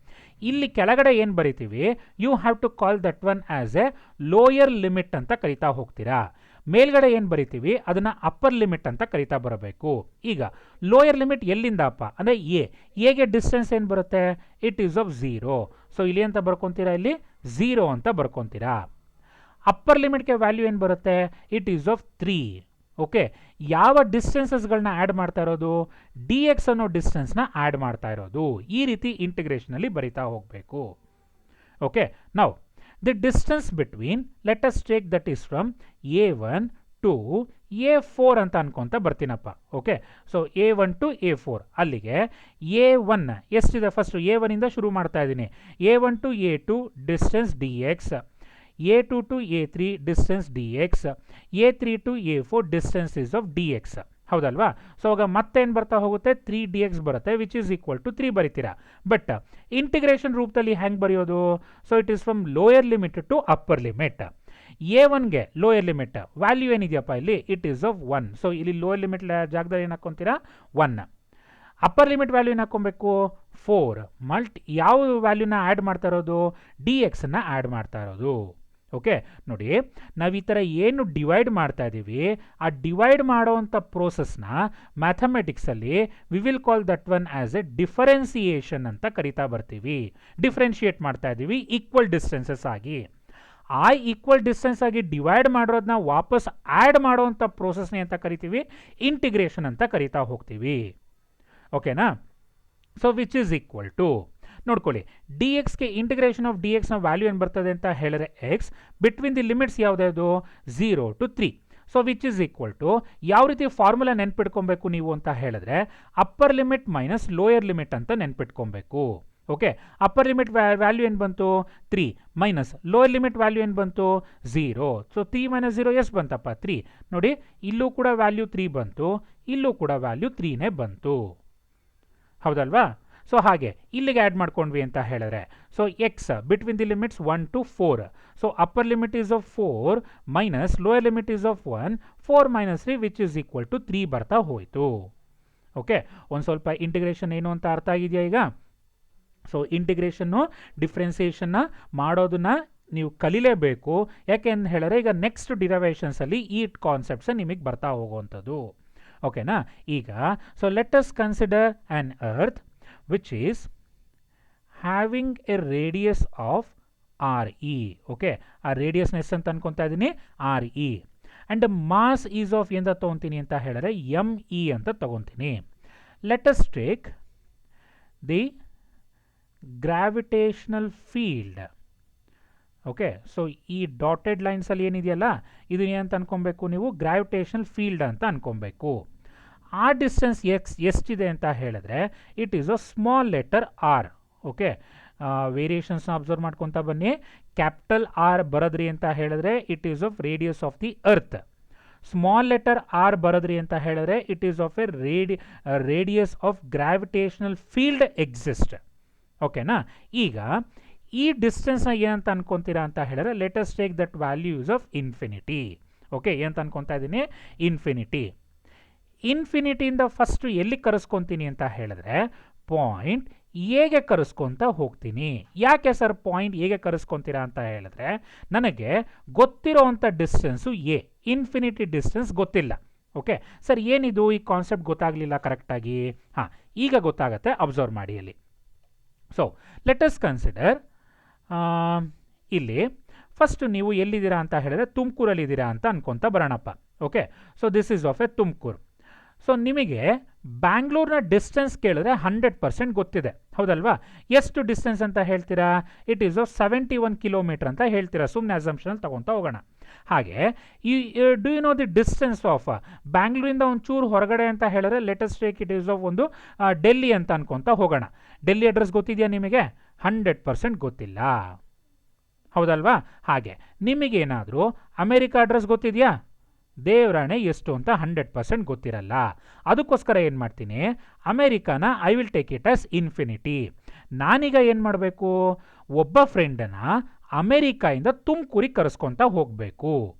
ಇಲ್ಲಿ ಕೆಳಗಡೆ ಏನು ಬರಿತೀವಿ? You have to call that one as a lower limit ಅಂತ ಕರಿತಾ ಹೋಗ್ತೀರಾ. ಮೇಲ್ಗಡೆ ಏನು ಬರಿತೀವಿ ಅದನ್ನು ಅಪ್ಪರ್ ಲಿಮಿಟ್ ಅಂತ ಕರಿತಾ ಬರಬೇಕು. ಈಗ ಲೋಯರ್ ಲಿಮಿಟ್ ಎಲ್ಲಿಂದ ಅಪ್ಪ ಅಂದರೆ ಎಗೆ ಡಿಸ್ಟೆನ್ಸ್ ಏನು ಬರುತ್ತೆ? It is of 0. ಸೊ ಇಲ್ಲಿ ಅಂತ ಬರ್ಕೊತೀರಾ? ಇಲ್ಲಿ 0 ಅಂತ ಬರ್ಕೊತೀರಾ. ಅಪ್ಪರ್ ಲಿಮಿಟ್ಗೆ ವ್ಯಾಲ್ಯೂ ಏನು ಬರುತ್ತೆ? It is of 3. ಓಕೆ, ಯಾವ ಡಿಸ್ಟೆನ್ಸಸ್ಗಳನ್ನ ಆ್ಯಡ್ ಮಾಡ್ತಾ ಇರೋದು? ಡಿ ಎಕ್ಸ್ ಅನ್ನೋ ಡಿಸ್ಟೆನ್ಸ್ನ ಆ್ಯಡ್ ಮಾಡ್ತಾ ಇರೋದು. ಈ ರೀತಿ ಇಂಟಿಗ್ರೇಷನಲ್ಲಿ ಬರಿತಾ ಹೋಗಬೇಕು. ಓಕೆ, ನಾವು the distance between, let us take that is from A1 to A4 ಅಂತ ಅನ್ಕೊಂತ ಬರ್ತೀನಪ್ಪ. Okay, so A1 to A4 ಅಲ್ಲಿಗೆ A1 ಎಷ್ಟಿದೆ? ಫಸ್ಟ್ A1 ಇಂದ ಶುರು ಮಾಡ್ತಾ ಇದ್ದೀನಿ. A1 to A2 distance dx, A2 to A3 distance dx, A3 to A4 distance is of dx. ಹೌದಲ್ವಾ? ಸೊ ಆಗ ಮತ್ತೇನು ಬರ್ತಾ ಹೋಗುತ್ತೆ? 3 dx ಬರುತ್ತೆ ವಿಚ್ ಈಸ್ ಈಕ್ವಲ್ ಟು 3 ಬರಿತೀರಾ. ಬಟ್ ಇಂಟಿಗ್ರೇಷನ್ ರೂಪದಲ್ಲಿ ಹೆಂಗೆ ಬರೆಯೋದು? So it is from lower limit to upper limit. A1ಗೆ ಲೋಯರ್ ಲಿಮಿಟ್ ವ್ಯಾಲ್ಯೂ ಏನಿದೆಯಪ್ಪ ಇಲ್ಲಿ? It is of 1. ಸೊ ಇಲ್ಲಿ ಲೋಯರ್ ಲಿಮಿಟ್ ಜಾಗದಲ್ಲಿ ಏನು ಹಾಕ್ಕೊಂತೀರಾ? 1. ಅಪ್ಪರ್ ಲಿಮಿಟ್ ವ್ಯಾಲ್ಯೂ ಏನು ಹಾಕ್ಕೊಬೇಕು? 4. ಯಾವ ವ್ಯಾಲ್ಯೂನ ಆ್ಯಡ್ ಮಾಡ್ತಾ ಇರೋದು? ಡಿ ಎಕ್ಸನ್ನು ಆ್ಯಡ್ ಮಾಡ್ತಾ ಇರೋದು. ಓಕೆ, ನೋಡಿ ನಾವು ಈ ಥರ ಏನು ಡಿವೈಡ್ ಮಾಡ್ತಾ ಇದ್ದೀವಿ ಆ ಡಿವೈಡ್ ಮಾಡೋವಂಥ ಪ್ರೋಸೆಸ್ನ ಮ್ಯಾಥಮೆಟಿಕ್ಸಲ್ಲಿ we will call that one as a differentiation ಅಂತ ಕರಿತಾ ಬರ್ತೀವಿ. ಡಿಫ್ರೆನ್ಷಿಯೇಟ್ ಮಾಡ್ತಾ ಇದ್ದೀವಿ ಈಕ್ವಲ್ ಡಿಸ್ಟೆನ್ಸಸ್ ಆಗಿ. ಆ ಈಕ್ವಲ್ ಡಿಸ್ಟೆನ್ಸ್ ಆಗಿ ಡಿವೈಡ್ ಮಾಡಿರೋದನ್ನ ವಾಪಸ್ ಆ್ಯಡ್ ಮಾಡೋವಂಥ ಪ್ರೋಸೆಸ್ನೇ ಅಂತ ಕರಿತೀವಿ ಇಂಟಿಗ್ರೇಷನ್ ಅಂತ ಕರಿತಾ ಹೋಗ್ತೀವಿ. ಓಕೆನಾ? So which is equal to, ನೋಡ್ಕೊಳ್ಳಿ, ಡಿ ಎಕ್ಸ್ಗೆ ಇಂಟಿಗ್ರೇಷನ್ ಆಫ್ ಡಿ ಎಕ್ಸ್ನ ವ್ಯಾಲ್ಯೂ ಏನು ಬರ್ತದೆ ಅಂತ ಹೇಳಿದ್ರೆ ಎಕ್ಸ್ ಬಿಟ್ವೀನ್ ದಿ ಲಿಮಿಟ್ಸ್ ಯಾವುದ್ಯಾವುದು? 0 to 3. So which is equal to, ಯಾವ ರೀತಿ ಫಾರ್ಮುಲಾ ನೆನ್ಪಿಟ್ಕೊಬೇಕು ನೀವು ಅಂತ ಹೇಳಿದ್ರೆ upper limit minus lower limit ಅಂತ ನೆನ್ಪಿಟ್ಕೊಬೇಕು. ಓಕೆ, ಅಪ್ಪರ್ ಲಿಮಿಟ್ ವ್ಯಾಲ್ಯೂ ಏನು ಬಂತು? 3 ಮೈನಸ್ ಲೋಯರ್ ಲಿಮಿಟ್ ವ್ಯಾಲ್ಯೂ ಏನು ಬಂತು? 0. ಸೊ 3 minus 0 ಎಷ್ಟು ಬಂತಪ್ಪ? 3. ನೋಡಿ, ಇಲ್ಲೂ ಕೂಡ ವ್ಯಾಲ್ಯೂ 3 ಬಂತು, ಇಲ್ಲೂ ಕೂಡ ವ್ಯಾಲ್ಯೂ 3ನೇ ಬಂತು. ಹೌದಲ್ವಾ? ಸೊ ಹಾಗೆ ಇಲ್ಲಿಗೆ ಆ್ಯಡ್ ಮಾಡ್ಕೊಂಡ್ವಿ ಅಂತ ಹೇಳಿದ್ರೆ, so X between the limits 1 to 4. So upper limit is of 4 minus lower limit is of 1, 4 - 3 which is equal to 3 ಬರ್ತಾ ಹೋಯಿತು. ಓಕೆ, ಒಂದು ಸ್ವಲ್ಪ ಇಂಟಿಗ್ರೇಷನ್ ಏನು ಅಂತ ಅರ್ಥ ಆಗಿದೆಯಾ ಈಗ? ಸೊ ಇಂಟಿಗ್ರೇಷನ್ನು ಡಿಫ್ರೆನ್ಸಿಯೇಷನ್ನ ಮಾಡೋದನ್ನ ನೀವು ಕಲಿಲೇಬೇಕು. ಯಾಕೆ ಅಂತ ಹೇಳಿದ್ರೆ ಈಗ ನೆಕ್ಸ್ಟ್ ಡಿರೈವೇಷನ್ಸಲ್ಲಿ ಈ ಕಾನ್ಸೆಪ್ಟ್ಸ್ ನಿಮಗೆ ಬರ್ತಾ ಹೋಗುವಂಥದ್ದು. ಓಕೆನಾ? ಈಗ so let us consider an earth which is having a radius of RE. okay, ಆ ರೇಡಿಯಸ್ನೆಸ್ ಅಂತ ಅನ್ಕೊಂತಾ ಇದ್ದೀನಿ RE, and the mass is of ಎಂತ ತಗೊಂತೀನಿ ಅಂತ ಹೇಳಿದ್ರೆ ME ಅಂತ ತಗೊಂತೀನಿ. let us take the gravitational field. Okay, so ಈ ಡಾಟೆಡ್ ಲೈನ್ಸಲ್ಲಿ ಏನಿದೆಯಲ್ಲ ಇದು ಏನಂತ ಅನ್ಕೊಬೇಕು ನೀವು? ಗ್ರಾವಿಟೇಷನಲ್ ಫೀಲ್ಡ್ ಅಂತ ಅನ್ಕೊಬೇಕು. ಆ ಡಿಸ್ಟೆನ್ಸ್ ಎಷ್ಟಿದೆ ಅಂತ ಹೇಳಿದ್ರೆ it is a small letter r. Okay, ವೇರಿಯೇಷನ್ಸ್ನ ಅಬ್ಸರ್ವ್ ಮಾಡ್ಕೊತಾ ಬನ್ನಿ. ಕ್ಯಾಪಿಟಲ್ ಆರ್ ಬರದ್ರಿ ಅಂತ ಹೇಳಿದ್ರೆ it is of radius of the earth. Small letter r ಬರದ್ರಿ ಅಂತ ಹೇಳಿದ್ರೆ it is of a radius of gravitational field exist. ಓಕೆನಾ? ಈಗ ಈ ಡಿಸ್ಟೆನ್ಸ್ನ ಏನಂತ ಅನ್ಕೊತೀರಾ ಅಂತ ಹೇಳಿದ್ರೆ let us take that values of infinity. Okay, ಏನಂತ ಅನ್ಕೊತಾ ಇದ್ದೀನಿ? ಇನ್ಫಿನಿಟಿ. ಇನ್ಫಿನಿಟಿಯಿಂದ ಫಸ್ಟು ಎಲ್ಲಿ ಕರೆಸ್ಕೊತೀನಿ ಅಂತ ಹೇಳಿದ್ರೆ ಪಾಯಿಂಟ್ ಎಗೆ ಕರೆಸ್ಕೊತ ಹೋಗ್ತೀನಿ. ಯಾಕೆ ಸರ್ ಪಾಯಿಂಟ್ ಎಗೆ ಕರೆಸ್ಕೊತೀರಾ ಅಂತ ಹೇಳಿದ್ರೆ ನನಗೆ ಗೊತ್ತಿರೋವಂಥ ಡಿಸ್ಟೆನ್ಸು ಎ, ಇನ್ಫಿನಿಟಿ ಡಿಸ್ಟೆನ್ಸ್ ಗೊತ್ತಿಲ್ಲ. ಓಕೆ ಸರ್, ಏನಿದು ಈ ಕಾನ್ಸೆಪ್ಟ್ ಗೊತ್ತಾಗಲಿಲ್ಲ ಕರೆಕ್ಟಾಗಿ? ಹಾಂ, ಈಗ ಗೊತ್ತಾಗತ್ತೆ, ಅಬ್ಸರ್ವ್ ಮಾಡಿ ಅಲ್ಲಿ. ಸೊ ಲೆಟ್ ಅಸ್ ಕನ್ಸಿಡರ್ ಇಲ್ಲಿ ಫಸ್ಟ್ ನೀವು ಎಲ್ಲಿದ್ದೀರಾ ಅಂತ ಹೇಳಿದ್ರೆ ತುಮಕೂರಲ್ಲಿದ್ದೀರಾ ಅಂತ ಅನ್ಕೊತ ಬರೋಣಪ್ಪ. Okay, so this is of a Tumakuru. So ನಿಮಗೆ ಬ್ಯಾಂಗ್ಳೂರ್ನ ಡಿಸ್ಟೆನ್ಸ್ ಕೇಳಿದ್ರೆ 100% ಗೊತ್ತಿದೆ, ಹೌದಲ್ವಾ? ಎಷ್ಟು ಡಿಸ್ಟೆನ್ಸ್ ಅಂತ ಹೇಳ್ತೀರಾ? ಇಟ್ ಈಸ್ ಆಫ್ 71 ಕಿಲೋಮೀಟರ್ ಅಂತ ಹೇಳ್ತೀರಾ. ಸುಮ್ಮನೆ ಅಸಂಪ್ಷನಲ್ಲಿ ತಗೊತಾ ಹೋಗೋಣ. ಹಾಗೆ ಈ do you know the distance of ಬ್ಯಾಂಗ್ಳೂರಿಂದ ಒಂಚೂರು ಹೊರಗಡೆ ಅಂತ ಹೇಳಿದ್ರೆ let us take it is of ಒಂದು ಡೆಲ್ಲಿ ಅಂತ ಅನ್ಕೊತಾ ಹೋಗೋಣ. ಡೆಲ್ಲಿ ಅಡ್ರೆಸ್ ಗೊತ್ತಿದೆಯಾ ನಿಮಗೆ? 100% ಗೊತ್ತಿಲ್ಲ, ಹೌದಲ್ವಾ? ಹಾಗೆ ನಿಮಗೇನಾದರೂ ಅಮೇರಿಕಾ ಅಡ್ರೆಸ್ ಗೊತ್ತಿದೆಯಾ? ದೇವರಾಣೆ ಎಷ್ಟು ಅಂತ 100% ಗೊತ್ತಿರಲ್ಲ. ಅದಕ್ಕೋಸ್ಕರ ಏನು ಮಾಡ್ತೀನಿ, ಅಮೇರಿಕಾನ I will take it as infinity. ನಾನೀಗ ಏನು ಮಾಡಬೇಕು? ಒಬ್ಬ ಫ್ರೆಂಡನ್ನು ಅಮೇರಿಕಾಯಿಂದ ತುಮಕೂರಿಗೆ ಕರೆಸ್ಕೊತ ಹೋಗಬೇಕು.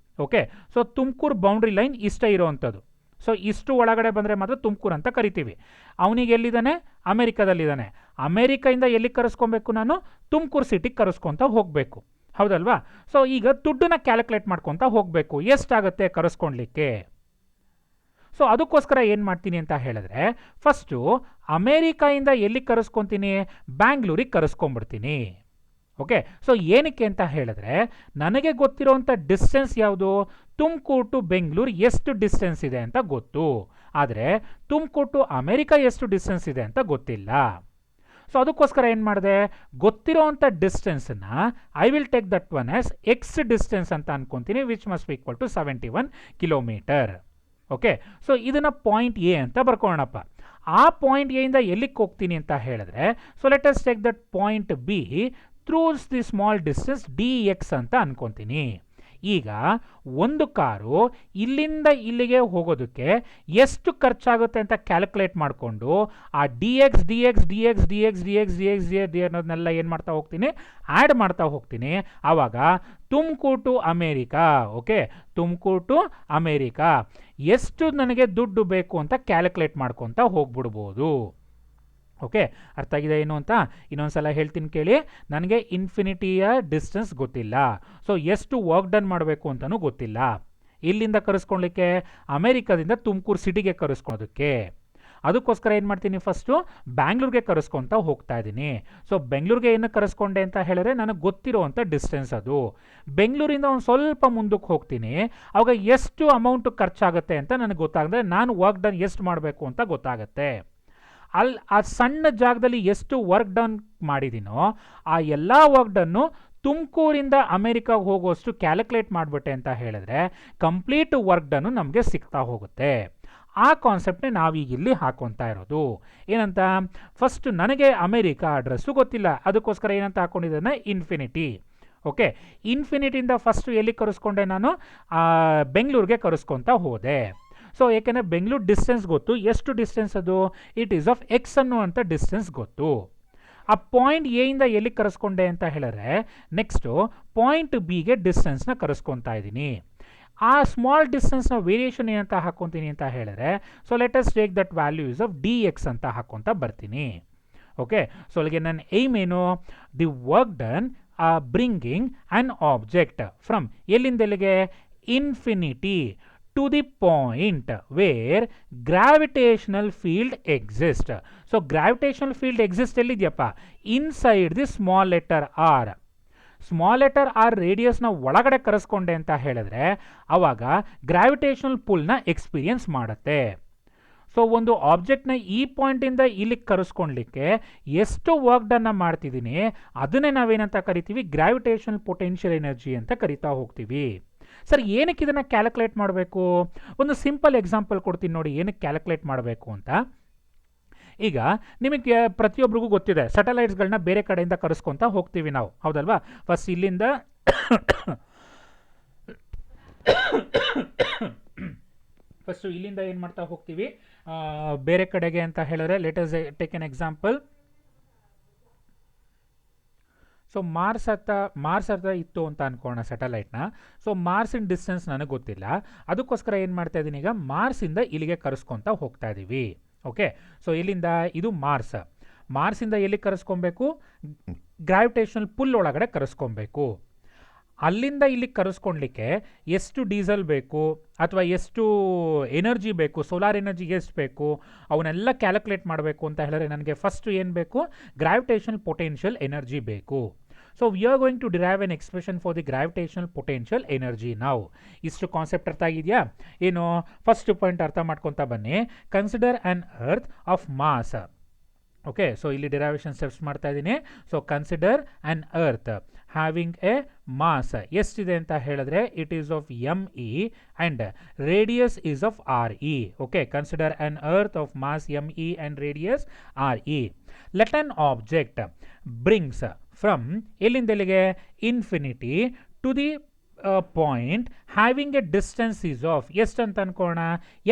Okay, so Tumakuru boundary line ಇಷ್ಟ ಇರೋವಂಥದ್ದು. ಸೊ ಇಷ್ಟು ಒಳಗಡೆ ಬಂದರೆ ಮಾತ್ರ ತುಮಕೂರು ಅಂತ ಕರಿತೀವಿ. ಅವನಿಗೆ ಎಲ್ಲಿದ್ದಾನೆ? ಅಮೇರಿಕಾದಲ್ಲಿದ್ದಾನೆ. ಅಮೇರಿಕಾಯಿಂದ ಎಲ್ಲಿಗೆ ಕರೆಸ್ಕೊಬೇಕು? ನಾನು ತುಮಕೂರು ಸಿಟಿಗೆ ಕರೆಸ್ಕೊತ ಹೋಗಬೇಕು, ಹೌದಲ್ವಾ? ಸೊ ಈಗ ದುಡ್ಡನ್ನ ಕ್ಯಾಲ್ಕುಲೇಟ್ ಮಾಡ್ಕೊತ ಹೋಗಬೇಕು, ಎಷ್ಟಾಗುತ್ತೆ ಕರೆಸ್ಕೊಳ್ಲಿಕ್ಕೆ. ಸೊ ಅದಕ್ಕೋಸ್ಕರ ಏನು ಮಾಡ್ತೀನಿ ಅಂತ ಹೇಳಿದ್ರೆ ಫಸ್ಟು ಅಮೇರಿಕಾಯಿಂದ ಎಲ್ಲಿಗೆ ಕರೆಸ್ಕೊತೀನಿ? ಬ್ಯಾಂಗ್ಳೂರಿಗೆ ಕರೆಸ್ಕೊಂಡ್ಬಿಡ್ತೀನಿ. ಓಕೆ, ಸೊ ಏನಕ್ಕೆ ಅಂತ ಹೇಳಿದ್ರೆ ನನಗೆ ಗೊತ್ತಿರೋವಂಥ ಡಿಸ್ಟೆನ್ಸ್ ಯಾವುದು? ತುಮಕೂರು ಟು ಬೆಂಗಳೂರು ಎಷ್ಟು ಡಿಸ್ಟೆನ್ಸ್ ಇದೆ ಅಂತ ಗೊತ್ತು, ಆದರೆ ತುಮಕೂರು ಟು ಅಮೇರಿಕಾ ಎಷ್ಟು ಡಿಸ್ಟೆನ್ಸ್ ಇದೆ ಅಂತ ಗೊತ್ತಿಲ್ಲ. ಸೊ ಅದಕ್ಕೋಸ್ಕರ ಏನು ಮಾಡಿದೆ? ಗೊತ್ತಿರೋವಂಥ ಡಿಸ್ಟೆನ್ಸನ್ನು I will take that one as x distance ಅಂತ ಅನ್ಕೊತೀನಿ, which must be equal to 71 kilometre. Okay, so ಇದನ್ನು ಪಾಯಿಂಟ್ ಎ ಅಂತ ಬರ್ಕೊಳ್ಳೋಣಪ್ಪ. ಆ ಪಾಯಿಂಟ್ ಎಯಿಂದ ಎಲ್ಲಿಗೆ ಹೋಗ್ತೀನಿ ಅಂತ ಹೇಳಿದ್ರೆ so let us take that point b through the small distance dx ಅಂತ ಅನ್ಕೊತೀನಿ. ಈಗ ಒಂದು ಕಾರು ಇಲ್ಲಿಂದ ಇಲ್ಲಿಗೆ ಹೋಗೋದಕ್ಕೆ ಎಷ್ಟು ಖರ್ಚಾಗುತ್ತೆ ಅಂತ ಕ್ಯಾಲ್ಕುಲೇಟ್ ಮಾಡಿಕೊಂಡು ಆ dx ಅನ್ನೋದನ್ನೆಲ್ಲ ಏನು ಮಾಡ್ತಾ ಹೋಗ್ತೀನಿ? ಆ್ಯಡ್ ಮಾಡ್ತಾ ಹೋಗ್ತೀನಿ. ಆವಾಗ Tumakuru to America, okay, Tumakuru to America ಎಷ್ಟು ನನಗೆ ದುಡ್ಡು ಬೇಕು ಅಂತ ಕ್ಯಾಲ್ಕುಲೇಟ್ ಮಾಡ್ಕೊತ ಹೋಗ್ಬಿಡ್ಬೋದು. ಓಕೆ, ಅರ್ಥ ಆಗಿದೆ ಏನು ಅಂತ? ಇನ್ನೊಂದು ಸಲ ಹೇಳ್ತೀನಿ ಕೇಳಿ. ನನಗೆ ಇನ್ಫಿನಿಟಿಯ ಡಿಸ್ಟೆನ್ಸ್ ಗೊತ್ತಿಲ್ಲ, ಸೊ ಎಷ್ಟು ವರ್ಕ್ ಡನ್ ಮಾಡಬೇಕು ಅಂತಲೂ ಗೊತ್ತಿಲ್ಲ. ಇಲ್ಲಿಂದ ಕರೆಸ್ಕೊಳ್ಲಿಕ್ಕೆ ಅಮೇರಿಕಾದಿಂದ ತುಮಕೂರು ಸಿಟಿಗೆ ಕರೆಸ್ಕೊಳೋದಕ್ಕೆ ಅದಕ್ಕೋಸ್ಕರ ಏನು ಮಾಡ್ತೀನಿ? ಫಸ್ಟು ಬ್ಯಾಂಗ್ಳೂರಿಗೆ ಕರೆಸ್ಕೊತ ಹೋಗ್ತಾ ಇದ್ದೀನಿ. ಸೊ ಬೆಂಗಳೂರಿಗೆ ಏನು ಕರೆಸ್ಕೊಂಡೆ ಅಂತ ಹೇಳಿದ್ರೆ ನನಗೆ ಗೊತ್ತಿರೋವಂಥ ಡಿಸ್ಟೆನ್ಸ್ ಅದು. ಬೆಂಗಳೂರಿಂದ ಒಂದು ಸ್ವಲ್ಪ ಮುಂದಕ್ಕೆ ಹೋಗ್ತೀನಿ, ಆವಾಗ ಎಷ್ಟು ಅಮೌಂಟ್ ಖರ್ಚಾಗುತ್ತೆ ಅಂತ ನನಗೆ ಗೊತ್ತಾಗುತ್ತೆ. ನಾನು ವರ್ಕ್ ಡನ್ ಎಷ್ಟು ಮಾಡಬೇಕು ಅಂತ ಗೊತ್ತಾಗುತ್ತೆ. ಆ ಸಣ್ಣ ಜಾಗದಲ್ಲಿ ಎಷ್ಟು ವರ್ಕ್ ಡನ್ ಮಾಡಿದ್ದೀನೋ ಆ ಎಲ್ಲ ವರ್ಕ್ ಡನ್ನು ತುಮಕೂರಿಂದ ಅಮೇರಿಕಾಗೆ ಹೋಗೋಷ್ಟು ಕ್ಯಾಲ್ಕುಲೇಟ್ ಮಾಡಿಬಿಟ್ಟೆ ಅಂತ ಹೇಳಿದ್ರೆ ಕಂಪ್ಲೀಟ್ ವರ್ಕ್ ಡನ್ನು ನಮಗೆ ಸಿಗ್ತಾ ಹೋಗುತ್ತೆ. ಆ ಕಾನ್ಸೆಪ್ಟ್ನೇ ನಾವೀಗ ಇಲ್ಲಿ ಹಾಕೊತಾ ಇರೋದು. ಏನಂತ? ಫಸ್ಟ್ ನನಗೆ ಅಮೇರಿಕಾ ಅಡ್ರೆಸ್ಸು ಗೊತ್ತಿಲ್ಲ, ಅದಕ್ಕೋಸ್ಕರ ಏನಂತ ಹಾಕ್ಕೊಂಡಿದ್ದೇನೆ? ಇನ್ಫಿನಿಟಿ. ಓಕೆ, ಇನ್ಫಿನಿಟಿಯಿಂದ ಫಸ್ಟು ಎಲ್ಲಿ ಕರೆಸ್ಕೊಂಡೆ? ನಾನು ಬೆಂಗಳೂರಿಗೆ ಕರೆಸ್ಕೊತ ಹೋದೆ. ಸೊ ಏಕೆಂದರೆ ಬೆಂಗಳೂರು ಡಿಸ್ಟೆನ್ಸ್ ಗೊತ್ತು, ಎಷ್ಟು ಡಿಸ್ಟೆನ್ಸ್ ಅದು, ಇಟ್ ಈಸ್ ಆಫ್ ಎಕ್ಸ್ ಅನ್ನುವಂಥ ಡಿಸ್ಟೆನ್ಸ್ ಗೊತ್ತು. ಆ ಪಾಯಿಂಟ್ ಎ ಇಂದ ಎಲ್ಲಿಗೆ ಕರೆಸ್ಕೊಂಡೆ ಅಂತ ಹೇಳಿದ್ರೆ ನೆಕ್ಸ್ಟು ಪಾಯಿಂಟ್ ಬಿಗೆ ಡಿಸ್ಟೆನ್ಸ್ನ ಕರೆಸ್ಕೊತಾ ಇದ್ದೀನಿ. ಆ ಸ್ಮಾಲ್ ಡಿಸ್ಟೆನ್ಸ್ನ ವೇರಿಯೇಷನ್ ಏನಂತ ಹಾಕ್ಕೊತೀನಿ ಅಂತ ಹೇಳಿದ್ರೆ, so let us take that values of D X ಅಂತ ಹಾಕ್ಕೊತಾ ಬರ್ತೀನಿ. ಓಕೆ, ಸೊ ಅಲ್ಲಿಗೆ ನನ್ನ ಏಮ್ ಏನು, the work done bringing an object from ಎಲ್ಲಿಂದ ಎಲ್ಲಿಗೆ, infinity to the point where gravitational field exists. So gravitational field exists ಎಲ್ಲಿದೆಯಪ್ಪ, inside the small letter r. Small letter r ರೇಡಿಯಸ್ನ ಒಳಗಡೆ ಕರೆಸ್ಕೊಂಡೆ ಅಂತ ಹೇಳಿದ್ರೆ ಆವಾಗ ಗ್ರಾವಿಟೇಷನಲ್ ಪುಲ್ನ ಎಕ್ಸ್ಪೀರಿಯನ್ಸ್ ಮಾಡುತ್ತೆ. ಸೊ ಒಂದು ಆಬ್ಜೆಕ್ಟ್ನ ಈ ಪಾಯಿಂಟಿಂದ ಇಲ್ಲಿಗೆ ಕರೆಸ್ಕೊಳ್ಲಿಕ್ಕೆ ಎಷ್ಟು ವರ್ಕ್ ಡನ್ನ ಮಾಡ್ತಿದ್ದೀನಿ ಅದನ್ನೇ ನಾವೇನಂತ ಕರಿತೀವಿ, ಗ್ರಾವಿಟೇಷನಲ್ ಪೊಟೆನ್ಷಿಯಲ್ ಎನರ್ಜಿ ಅಂತ ಕರಿತಾ ಹೋಗ್ತೀವಿ. ಸರ್ ಏನಕ್ಕೆ ಇದನ್ನು ಕ್ಯಾಲ್ಕುಲೇಟ್ ಮಾಡಬೇಕು, ಒಂದು ಸಿಂಪಲ್ ಎಕ್ಸಾಂಪಲ್ ಕೊಡ್ತೀನಿ ನೋಡಿ ಏನಕ್ಕೆ ಕ್ಯಾಲ್ಕುಲೇಟ್ ಮಾಡಬೇಕು ಅಂತ. ಈಗ ನಿಮಗೆ ಪ್ರತಿಯೊಬ್ಬರಿಗೂ ಗೊತ್ತಿದೆ ಸ್ಯಾಟಲೈಟ್ಸ್ಗಳನ್ನ ಬೇರೆ ಕಡೆಯಿಂದ ಕರೆಸ್ಕೊತಾ ಹೋಗ್ತೀವಿ ನಾವು, ಹೌದಲ್ವಾ. ಫಸ್ಟ್ ಇಲ್ಲಿಂದ ಏನು ಮಾಡ್ತಾ ಹೋಗ್ತೀವಿ ಬೇರೆ ಕಡೆಗೆ ಅಂತ ಹೇಳಿದ್ರೆ, let us take an example. So Mars ಹತ್ರ ಇತ್ತು ಅಂತ ಅನ್ಕೋಣ ಸ್ಯಾಟಲೈಟ್ನ. ಸೊ ಮಾರ್ಸಿನ ಡಿಸ್ಟೆನ್ಸ್ ನನಗೆ ಗೊತ್ತಿಲ್ಲ, ಅದಕ್ಕೋಸ್ಕರ ಏನು ಮಾಡ್ತಾ ಇದ್ದೀನಿ, ಈಗ ಮಾರ್ಸಿಂದ ಇಲ್ಲಿಗೆ ಕರೆಸ್ಕೊತಾ ಹೋಗ್ತಾ ಇದ್ದೀವಿ. ಓಕೆ, ಸೊ ಇಲ್ಲಿಂದ ಇದು ಮಾರ್ಸಿಂದ ಎಲ್ಲಿಗೆ ಕರೆಸ್ಕೊಬೇಕು, ಗ್ರಾವಿಟೇಷನಲ್ ಪುಲ್ ಒಳಗಡೆ ಕರೆಸ್ಕೊಬೇಕು. ಅಲ್ಲಿಂದ ಇಲ್ಲಿಗೆ ಕರೆಸ್ಕೊಳ್ಲಿಕ್ಕೆ ಎಷ್ಟು ಡೀಸೆಲ್ ಬೇಕು ಅಥವಾ ಎಷ್ಟು ಎನರ್ಜಿ ಬೇಕು, ಸೋಲಾರ್ ಎನರ್ಜಿ ಎಷ್ಟು ಬೇಕು, ಅವನ್ನೆಲ್ಲ ಕ್ಯಾಲ್ಕುಲೇಟ್ ಮಾಡಬೇಕು ಅಂತ ಹೇಳಿದ್ರೆ ನನಗೆ ಫಸ್ಟ್ ಏನು ಬೇಕು, ಗ್ರಾವಿಟೇಷನಲ್ ಪೊಟೆನ್ಷಿಯಲ್ ಎನರ್ಜಿ ಬೇಕು. So we are going to derive an expression for the gravitational potential energy. ನಾವು ಇಷ್ಟು ಕಾನ್ಸೆಪ್ಟ್ ಅರ್ಥ ಆಗಿದೆಯಾ, ಏನು ಫಸ್ಟ್ ಪಾಯಿಂಟ್ ಅರ್ಥ ಮಾಡ್ಕೊತಾ ಬನ್ನಿ. Consider an earth of mass. Okay, so ಇಲ್ಲಿ ಡಿರೈವೇಷನ್ ಸ್ಟೆಪ್ಸ್ ಮಾಡ್ತಾ ಇದ್ದೀನಿ. So consider an earth having a mass ಎಷ್ಟಿದೆ ಅಂತ ಹೇಳಿದ್ರೆ it is of ME and radius is of RE. Okay, consider an earth of mass ME and radius RE. Let an object brings from ಎಲ್ಲಿಂದ ಎಲ್ಲಿಗೆ, infinity to the point having a distance is of ಎಷ್ಟು ಅಂತ ಅನ್ಕೋಣ,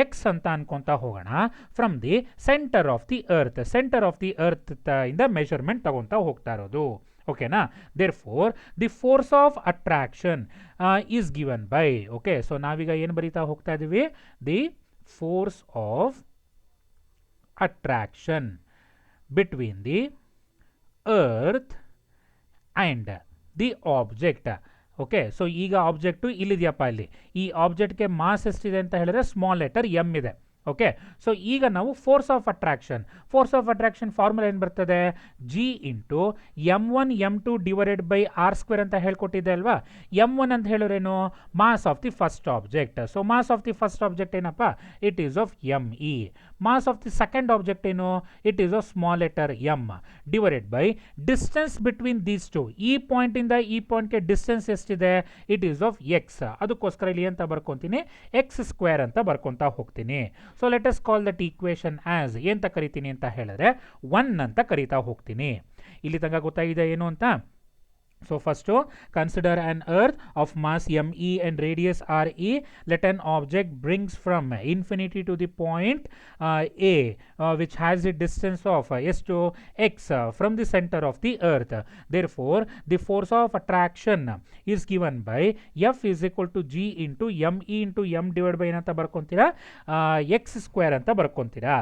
X ಅಂತ ಅನ್ಕೊತಾ ಹೋಗೋಣ. From the centre of the earth ಇಂದ measurement ತಗೊತಾ ಹೋಗ್ತಾ ಇರೋದು. ಓಕೆನಾ, therefore the force of attraction is given by. Okay, so ನಾವೀಗ ಏನು ಬರೀತಾ ಹೋಗ್ತಾ ಇದ್ದೀವಿ, the force of attraction between the earth and the object. Okay, so ಈಗ ಆಬ್ಜೆಕ್ಟು ಇಲ್ಲಿದೆಯಪ್ಪ, ಇಲ್ಲಿ ಈ ಆಬ್ಜೆಕ್ಟ್ಗೆ ಮಾಸ್ ಎಷ್ಟಿದೆ ಅಂತ ಹೇಳಿದ್ರೆ ಸ್ಮಾಲ್ ಲೆಟರ್ M ಇದೆ. ಓಕೆ, ಸೊ ಈಗ ನಾವು ಫೋರ್ಸ್ ಆಫ್ ಅಟ್ರಾಕ್ಷನ್ ಫಾರ್ಮುಲಾ ಏನು ಬರ್ತದೆ, G into M1 M2 divided by R² ಅಂತ ಹೇಳ್ಕೊಟ್ಟಿದ್ದೆ ಅಲ್ವಾ. M1 ಅಂತ ಹೇಳಿದ್ರೇನು, mass of the first object. So mass of the first object ಏನಪ್ಪ, it is of ME. Mass of the second object ಏನು, it is of small letter M divided by distance between these two. ಈ ಪಾಯಿಂಟಿಂದ ಈ ಪಾಯಿಂಟ್ಗೆ distance ಎಷ್ಟಿದೆ, it is of X. ಅದಕ್ಕೋಸ್ಕರ ಇಲ್ಲಿ ಅಂತ ಬರ್ಕೊತೀನಿ, X² ಅಂತ ಬರ್ಕೊತಾ ಹೋಗ್ತೀನಿ. So let us call that equation as ಏನಂತ ಕರಿತೀನಿ ಅಂತ ಹೇಳಿದ್ರೆ 1 ಅಂತ ಕರಿತಾ ಹೋಗ್ತೀನಿ. ಇಲ್ಲಿ ತನಕ ಗೊತ್ತಾಗಿದೆ ಏನು ಅಂತ. So first consider an earth of mass ME and radius RE. Let an object brings from infinity to the point A which has the distance of S to X from the center of the earth. Therefore the force of attraction is given by F is equal to G into ME into M divided by ಏನಂತ ಬರ್ಕೊಂತೀರಾ, X² ಅಂತ ಬರ್ಕೊಂತೀರಾ.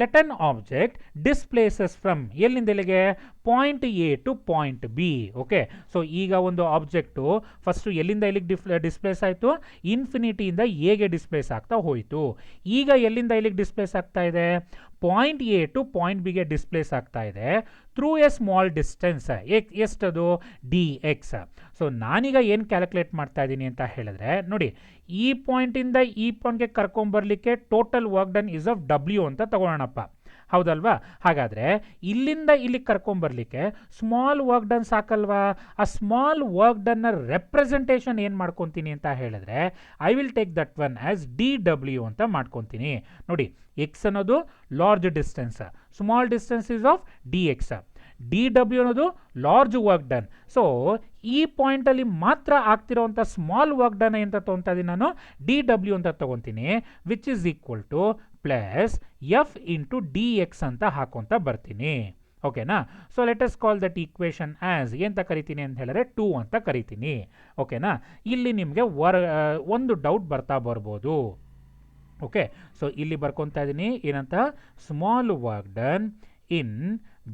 Let an object displaces from ಎಲ್ಲಿಂದ ಎಲ್ಲಿಗೆ, point A to point B. Okay, so ಈಗ ಒಂದು object first ಎಲ್ಲಿಂದ ಎಲ್ಲಿಗೆ displays ಆಯಿತು, ಇನ್ಫಿನಿಟಿಯಿಂದ ಎಗೆ ಡಿಸ್ಪ್ಲೇಸ್ ಆಗ್ತಾ ಹೋಯಿತು. ಈಗ ಎಲ್ಲಿಂದ ಎಲ್ಲಿಗೆ ಡಿಸ್ಪ್ಲೇಸ್ ಆಗ್ತಾ ಇದೆ, ಪಾಯಿಂಟ್ A ಟು ಪಾಯಿಂಟ್ Bಗೆ ಡಿಸ್ಪ್ಲೇಸ್ ಆಗ್ತಾ ಇದೆ ಥ್ರೂ ಎ ಸ್ಮಾಲ್ ಡಿಸ್ಟೆನ್ಸ್. ಎಷ್ಟದು, dx. ಸೊ ನಾನೀಗ ಏನು ಕ್ಯಾಲ್ಕುಲೇಟ್ ಮಾಡ್ತಾ ಇದ್ದೀನಿ ಅಂತ ಹೇಳಿದ್ರೆ ನೋಡಿ, ಈ ಪಾಯಿಂಟಿಂದ ಈ ಪಾಯಿಂಟ್ಗೆ ಕರ್ಕೊಂಬರ್ಲಿಕ್ಕೆ total work done is of W ಅಂತ ತಗೊಳ್ಳೋಣಪ್ಪ, ಹೌದಲ್ವಾ. ಹಾಗಾದರೆ ಇಲ್ಲಿಂದ ಇಲ್ಲಿ ಕರ್ಕೊಂಬರ್ಲಿಕ್ಕೆ ಸ್ಮಾಲ್ ವರ್ಕ್ ಡನ್ ಸಾಕಲ್ವಾ. ಆ ಸ್ಮಾಲ್ ವರ್ಕ್ ಡನ್ನ ರೆಪ್ರೆಸೆಂಟೇಷನ್ ಏನು ಮಾಡ್ಕೊತೀನಿ ಅಂತ ಹೇಳಿದ್ರೆ, I will take that one as DW ಅಂತ ಮಾಡ್ಕೊತೀನಿ. ನೋಡಿ, ಎಕ್ಸ್ ಅನ್ನೋದು large distance, small distance is of dx. D W ಅನ್ನೋದು ಲಾರ್ಜ್ ವರ್ಕ್ ಡನ್. ಸೊ ಈ ಪಾಯಿಂಟಲ್ಲಿ ಮಾತ್ರ ಆಗ್ತಿರೋಂಥ ಸ್ಮಾಲ್ ವರ್ಕ್ ಡನ್ ಅಂತ ತೊಗೊತಾ ಇದ್ದೀನಿ ನಾನು, ಡಿ ಡಬ್ಲ್ಯೂ ಅಂತ ತೊಗೊತೀನಿ, which is equal to plus F into D X ಅಂತ ಹಾಕೊಂತ ಬರ್ತೀನಿ. ಓಕೆನಾ? So let us call that equation as ಎಂತ ಕರಿತೀನಿ ಅಂತ ಹೇಳಿದ್ರೆ 2 ಅಂತ ಕರಿತೀನಿ. ಓಕೆನಾ? ಇಲ್ಲಿ ನಿಮಗೆ ಒಂದು ಡೌಟ್ ಬರ್ಬೋದು. ಓಕೆ, ಸೊ ಇಲ್ಲಿ ಬರ್ಕೊತಾ ಇದ್ದೀನಿ ಏನಂತ, small work done in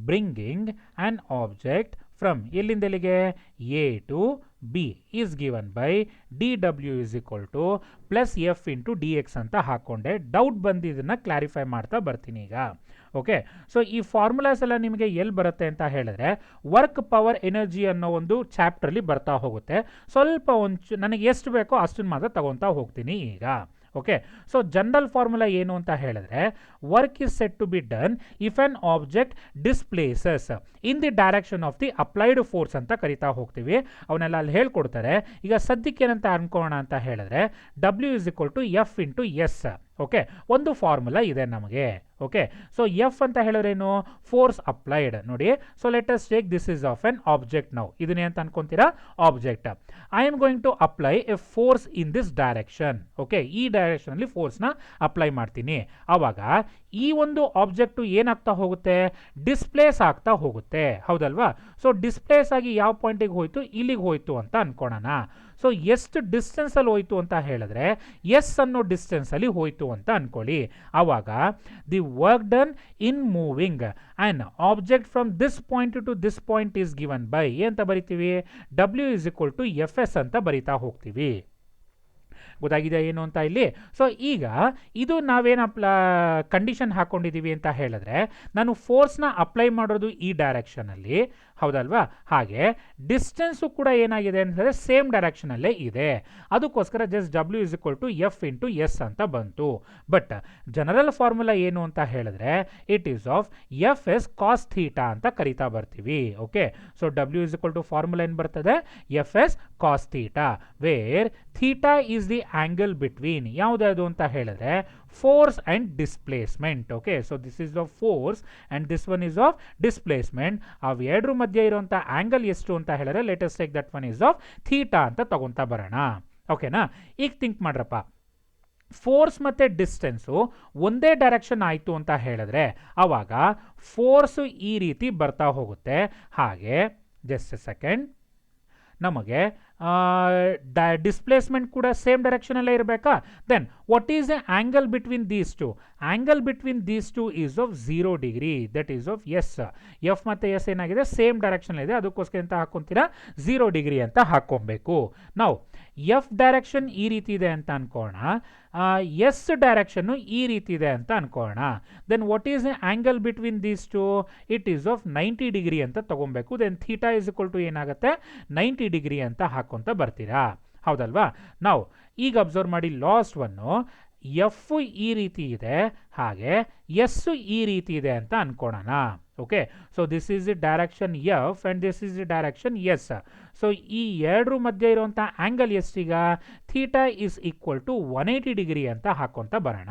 bringing an object from ಎಲ್ಲಿಂದ ಎಲ್ಲಿಗೆ A to B is given by D W is equal to plus F into D X ಅಂತ ಹಾಕ್ಕೊಂಡೆ. ಡೌಟ್ ಬಂದಿದ್ದನ್ನು ಕ್ಲಾರಿಫೈ ಮಾಡ್ತಾ ಬರ್ತೀನಿ ಈಗ. ಓಕೆ, ಸೊ ಈ ಫಾರ್ಮುಲಾಸ್ ಎಲ್ಲ ನಿಮಗೆ ಎಲ್ಲಿ ಬರುತ್ತೆ ಅಂತ ಹೇಳಿದ್ರೆ ವರ್ಕ್ ಪವರ್ ಎನರ್ಜಿ ಅನ್ನೋ ಒಂದು ಚಾಪ್ಟ್ರಲ್ಲಿ ಬರ್ತಾ ಹೋಗುತ್ತೆ. ಸ್ವಲ್ಪ ನನಗೆ ಎಷ್ಟು ಬೇಕೋ ಅಷ್ಟನ್ನು ಮಾತ್ರ ತಗೊತಾ ಹೋಗ್ತೀನಿ ಈಗ. ಓಕೆ, ಸೊ ಜನರಲ್ ಫಾರ್ಮುಲಾ ಏನು ಅಂತ ಹೇಳಿದ್ರೆ work is said to be done if an object displaces in the direction of the applied force ಅಂತ ಕರಿತಾ ಹೋಗ್ತೀವಿ. ಅವನ್ನೆಲ್ಲ ಅಲ್ಲಿ ಹೇಳ್ಕೊಡ್ತಾರೆ. ಈಗ ಸದ್ಯಕ್ಕೆ ಏನಂತ ಅನ್ಕೋಣ ಅಂತ ಹೇಳಿದ್ರೆ ಡಬ್ಲ್ಯೂ is equal to F into s. Okay, ಒಂದು ಫಾರ್ಮುಲಾ ಇದೆ ನಮಗೆ. ಓಕೆ, ಸೊ ಎಫ್ ಅಂತ ಹೇಳಿದ್ರೇನು, ಫೋರ್ಸ್ ಅಪ್ಲೈಡ್. ನೋಡಿ, so let us take this is of an object. ನಾವು ಇದನ್ನೇ ಅಂತ ಅನ್ಕೊಂತೀರಾ, object. I am going to apply a force in this direction. Okay, ಈ ಡೈರೆಕ್ಷನ್ ಅಲ್ಲಿ ಫೋರ್ಸ್ನ ಅಪ್ಲೈ ಮಾಡ್ತೀನಿ. ಆವಾಗ ಈ ಒಂದು ಆಬ್ಜೆಕ್ಟು ಏನಾಗ್ತಾ ಹೋಗುತ್ತೆ, ಡಿಸ್ಪ್ಲೇಸ್ ಆಗ್ತಾ ಹೋಗುತ್ತೆ. ಹೌದಲ್ವಾ? ಸೊ ಡಿಸ್ಪ್ಲೇಸ್ ಆಗಿ ಯಾವ ಪಾಯಿಂಟಿಗೆ ಹೋಯ್ತು, ಇಲ್ಲಿಗೆ ಹೋಯ್ತು ಅಂತ ಅನ್ಕೊಳ್ಳೋಣ. ಸೊ ಎಷ್ಟು ಡಿಸ್ಟೆನ್ಸ್ ಅಲ್ಲಿ ಹೋಯ್ತು ಅಂತ ಹೇಳಿದ್ರೆ ಎಸ್ ಅನ್ನೋ ಡಿಸ್ಟೆನ್ಸ್ ಅಲ್ಲಿ ಹೋಯ್ತು ಅಂತ ಅನ್ಕೊಳ್ಳಿ. ಆವಾಗ the work done in moving on object from this point to this point is given by ಅಂತ ಬರಿತೀವಿ, ಡಬ್ಲ್ಯೂ is equal to f s ಅಂತ ಬರಿತಾ ಹೋಗ್ತೀವಿ. ಗೊತ್ತಾಗಿದೆ ಏನು ಅಂತ ಇಲ್ಲಿ? ಸೊ ಈಗ ಇದು ನಾವೇನು ಕಂಡೀಷನ್ ಹಾಕೊಂಡಿದ್ದೀವಿ ಅಂತ ಹೇಳಿದ್ರೆ ನಾನು ಫೋರ್ಸ್ನ ಅಪ್ಲೈ ಮಾಡೋದು ಈ ಡೈರೆಕ್ಷನಲ್ಲಿ, ಹೌದಲ್ವಾ? ಹಾಗೆ ಡಿಸ್ಟೆನ್ಸು ಕೂಡ ಏನಾಗಿದೆ ಅಂತಂದರೆ ಸೇಮ್ ಡೈರೆಕ್ಷನಲ್ಲೇ ಇದೆ. ಅದಕ್ಕೋಸ್ಕರ just W is equal to F into S ಅಂತ ಬಂತು. ಬಟ್ ಜನರಲ್ ಫಾರ್ಮುಲಾ ಏನು ಅಂತ ಹೇಳಿದ್ರೆ it is of F S cos theta ಅಂತ ಕರಿತಾ ಬರ್ತೀವಿ. Okay, so W is equal to formula ಏನು ಬರ್ತದೆ, F S cos theta, where theta is the angle between ಯಾವ್ದು ಅಂತ ಹೇಳಿದ್ರೆ force and displacement. Okay, so this is of force and this one is of displacement. ಅವು ಎರಡರ ಮಧ್ಯೆ ಇರುವಂಥ angle ಎಷ್ಟು ಅಂತ ಹೇಳಿದ್ರೆ let us take that one is of theta ಅಂತ ತಗೊಂತಾ ಬರೋಣ. ಓಕೆನಾ? ಈಗ ಥಿಂಕ್ ಮಾಡ್ರಪ್ಪ, ಫೋರ್ಸ್ ಮತ್ತು ಡಿಸ್ಟೆನ್ಸು ಒಂದೇ ಡೈರೆಕ್ಷನ್ ಆಯಿತು ಅಂತ ಹೇಳಿದ್ರೆ ಆವಾಗ ಫೋರ್ಸು ಈ ರೀತಿ ಬರ್ತಾ ಹೋಗುತ್ತೆ. ಹಾಗೆ ಜಸ್ಟ್ ಎ ಸೆಕೆಂಡ್, ನಮಗೆ ಡಿಸ್ಪ್ಲೇಸ್ಮೆಂಟ್ ಕೂಡ ಸೇಮ್ ಡೈರೆಕ್ಷನಲ್ಲೇ ಇರಬೇಕಾ? Then what is the angle between these two? Angle between these two is of 0 degree, that is of S. F ಮತ್ತು ಎಸ್ ಏನಾಗಿದೆ, ಸೇಮ್ ಡೈರೆಕ್ಷನ್ ಇದೆ, ಅದಕ್ಕೋಸ್ಕರ ಅಂತ ಹಾಕೊಂತೀರಾ 0 ಡಿಗ್ರಿ ಅಂತ ಹಾಕೊಬೇಕು. ನಾವು ಎಫ್ ಡೈರೆಕ್ಷನ್ ಈ ರೀತಿ ಇದೆ ಅಂತ ಅನ್ಕೋಣ, ಎಸ್ ಡೈರೆಕ್ಷನ್ನು ಈ ರೀತಿ ಇದೆ ಅಂತ ಅನ್ಕೋಣ. Then what is the angle between these two? It is of 90 degree ಅಂತ ತಗೊಬೇಕು. Then theta is equal to ಏನಾಗುತ್ತೆ, 90 ಡಿಗ್ರಿ ಅಂತ ಹಾಕೊಂತ ಬರ್ತೀರಾ, ಹೌದಲ್ವಾ? ನಾವು ಈಗ ಅಬ್ಸರ್ವ್ ಮಾಡಿ, ಲಾಸ್ಟ್ ಒನ್ನು ಎಫ್ ಈ ರೀತಿ ಇದೆ, ಹಾಗೆ ಎಸ್ ಈ ರೀತಿ ಇದೆ ಅಂತ ಅನ್ಕೋಣ. Okay, so this is the direction f and this is the direction s. So ಈ ಎರಡರ ಮಧ್ಯೆ ಇರುವಂಥ ಆಂಗಲ್ ಎಷ್ಟೀಗ, theta is equal to 180 degree ಅಂತ ಹಾಕೊಂತ ಬರೋಣ.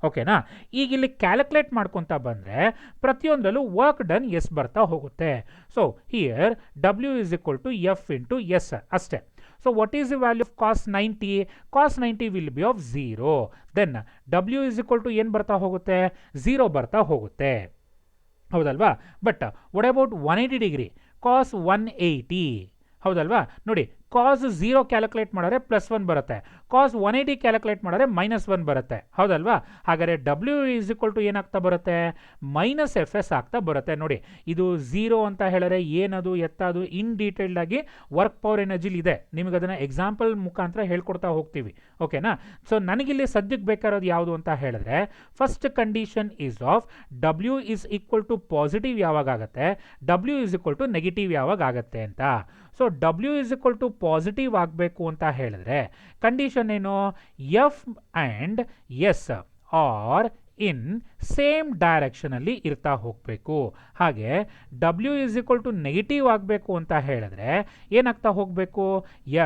ಓಕೆನಾ? ಈಗ ಇಲ್ಲಿ ಕ್ಯಾಲ್ಕುಲೇಟ್ ಮಾಡ್ಕೊತಾ ಬಂದರೆ ಪ್ರತಿಯೊಂದರಲ್ಲೂ ವರ್ಕ್ ಡನ್ ಎಸ್ ಬರ್ತಾ ಹೋಗುತ್ತೆ. So here W is equal to F into S ಅಷ್ಟೇ. So what is the value of cos 90? Cos 90 will be of 0. Then W is equal to ಏನು ಬರ್ತಾ ಹೋಗುತ್ತೆ, 0 ಬರ್ತಾ ಹೋಗುತ್ತೆ, ಹೌದಲ್ವಾ? But what about 180 degree, cos 180, ಹೌದಲ್ವಾ? ನೋಡಿ, ಕಾಸ್ 0 ಕ್ಯಾಲ್ಕುಲೇಟ್ ಮಾಡಿದ್ರೆ +1 ಬರುತ್ತೆ, ಕಾಸ್ 180 ಕ್ಯಾಲ್ಕುಲೇಟ್ ಮಾಡಿದ್ರೆ -1 ಬರುತ್ತೆ, ಹೌದಲ್ವಾ? ಹಾಗಾದರೆ ಡಬ್ಲ್ಯೂ ಈಸ್ ಈಕ್ವಲ್ ಟು ಏನಾಗ್ತಾ ಬರುತ್ತೆ, ಮೈನಸ್ ಎಫ್ ಎಸ್ ಆಗ್ತಾ ಬರುತ್ತೆ. ನೋಡಿ, ಇದು 0 ಅಂತ ಹೇಳಿದ್ರೆ ಏನದು ಎತ್ತದು ಇನ್ ಡೀಟೇಲ್ಡ್ ಆಗಿ ವರ್ಕ್ ಪವರ್ ಎನರ್ಜಿಲಿ ಇದೆ. ನಿಮಗೆ ಅದನ್ನು ಎಕ್ಸಾಂಪಲ್ ಮುಖಾಂತರ ಹೇಳ್ಕೊಡ್ತಾ ಹೋಗ್ತೀವಿ. ಓಕೆನಾ? ಸೊ ನನಗಿಲ್ಲಿ ಸದ್ಯಕ್ಕೆ ಬೇಕಾಗಿರೋದು ಯಾವುದು ಅಂತ ಹೇಳಿದ್ರೆ ಫಸ್ಟ್ ಕಂಡೀಷನ್ ಈಸ್ ಆಫ್ ಡಬ್ಲ್ಯೂ ಈಸ್ ಈಕ್ವಲ್ ಟು ಪಾಸಿಟಿವ್ ಯಾವಾಗ ಆಗುತ್ತೆ, ಡಬ್ಲ್ಯೂ ಈಸ್ ಈಕ್ವಲ್ ಟು ನೆಗೆಟಿವ್ ಯಾವಾಗ ಆಗುತ್ತೆ ಅಂತ. ಸೊ ಡಬ್ಲ್ಯೂ ಈಸ್ ಈಕ್ವಲ್ ಟು ಪಾಸಿಟಿವ್ ಆಗಬೇಕು ಅಂತ ಹೇಳಿದ್ರೆ ಕಂಡೀಷನ್ ಏನು, f and s are in same ಡೈರೆಕ್ಷನಲ್ಲಿ ಇರ್ತಾ ಹೋಗಬೇಕು. ಹಾಗೆ ಡಬ್ಲ್ಯೂ ಈಸ್ ಈಕ್ವಲ್ ಟು ನೆಗೆಟಿವ್ ಆಗಬೇಕು ಅಂತ ಹೇಳಿದ್ರೆ ಏನಾಗ್ತಾ ಹೋಗಬೇಕು,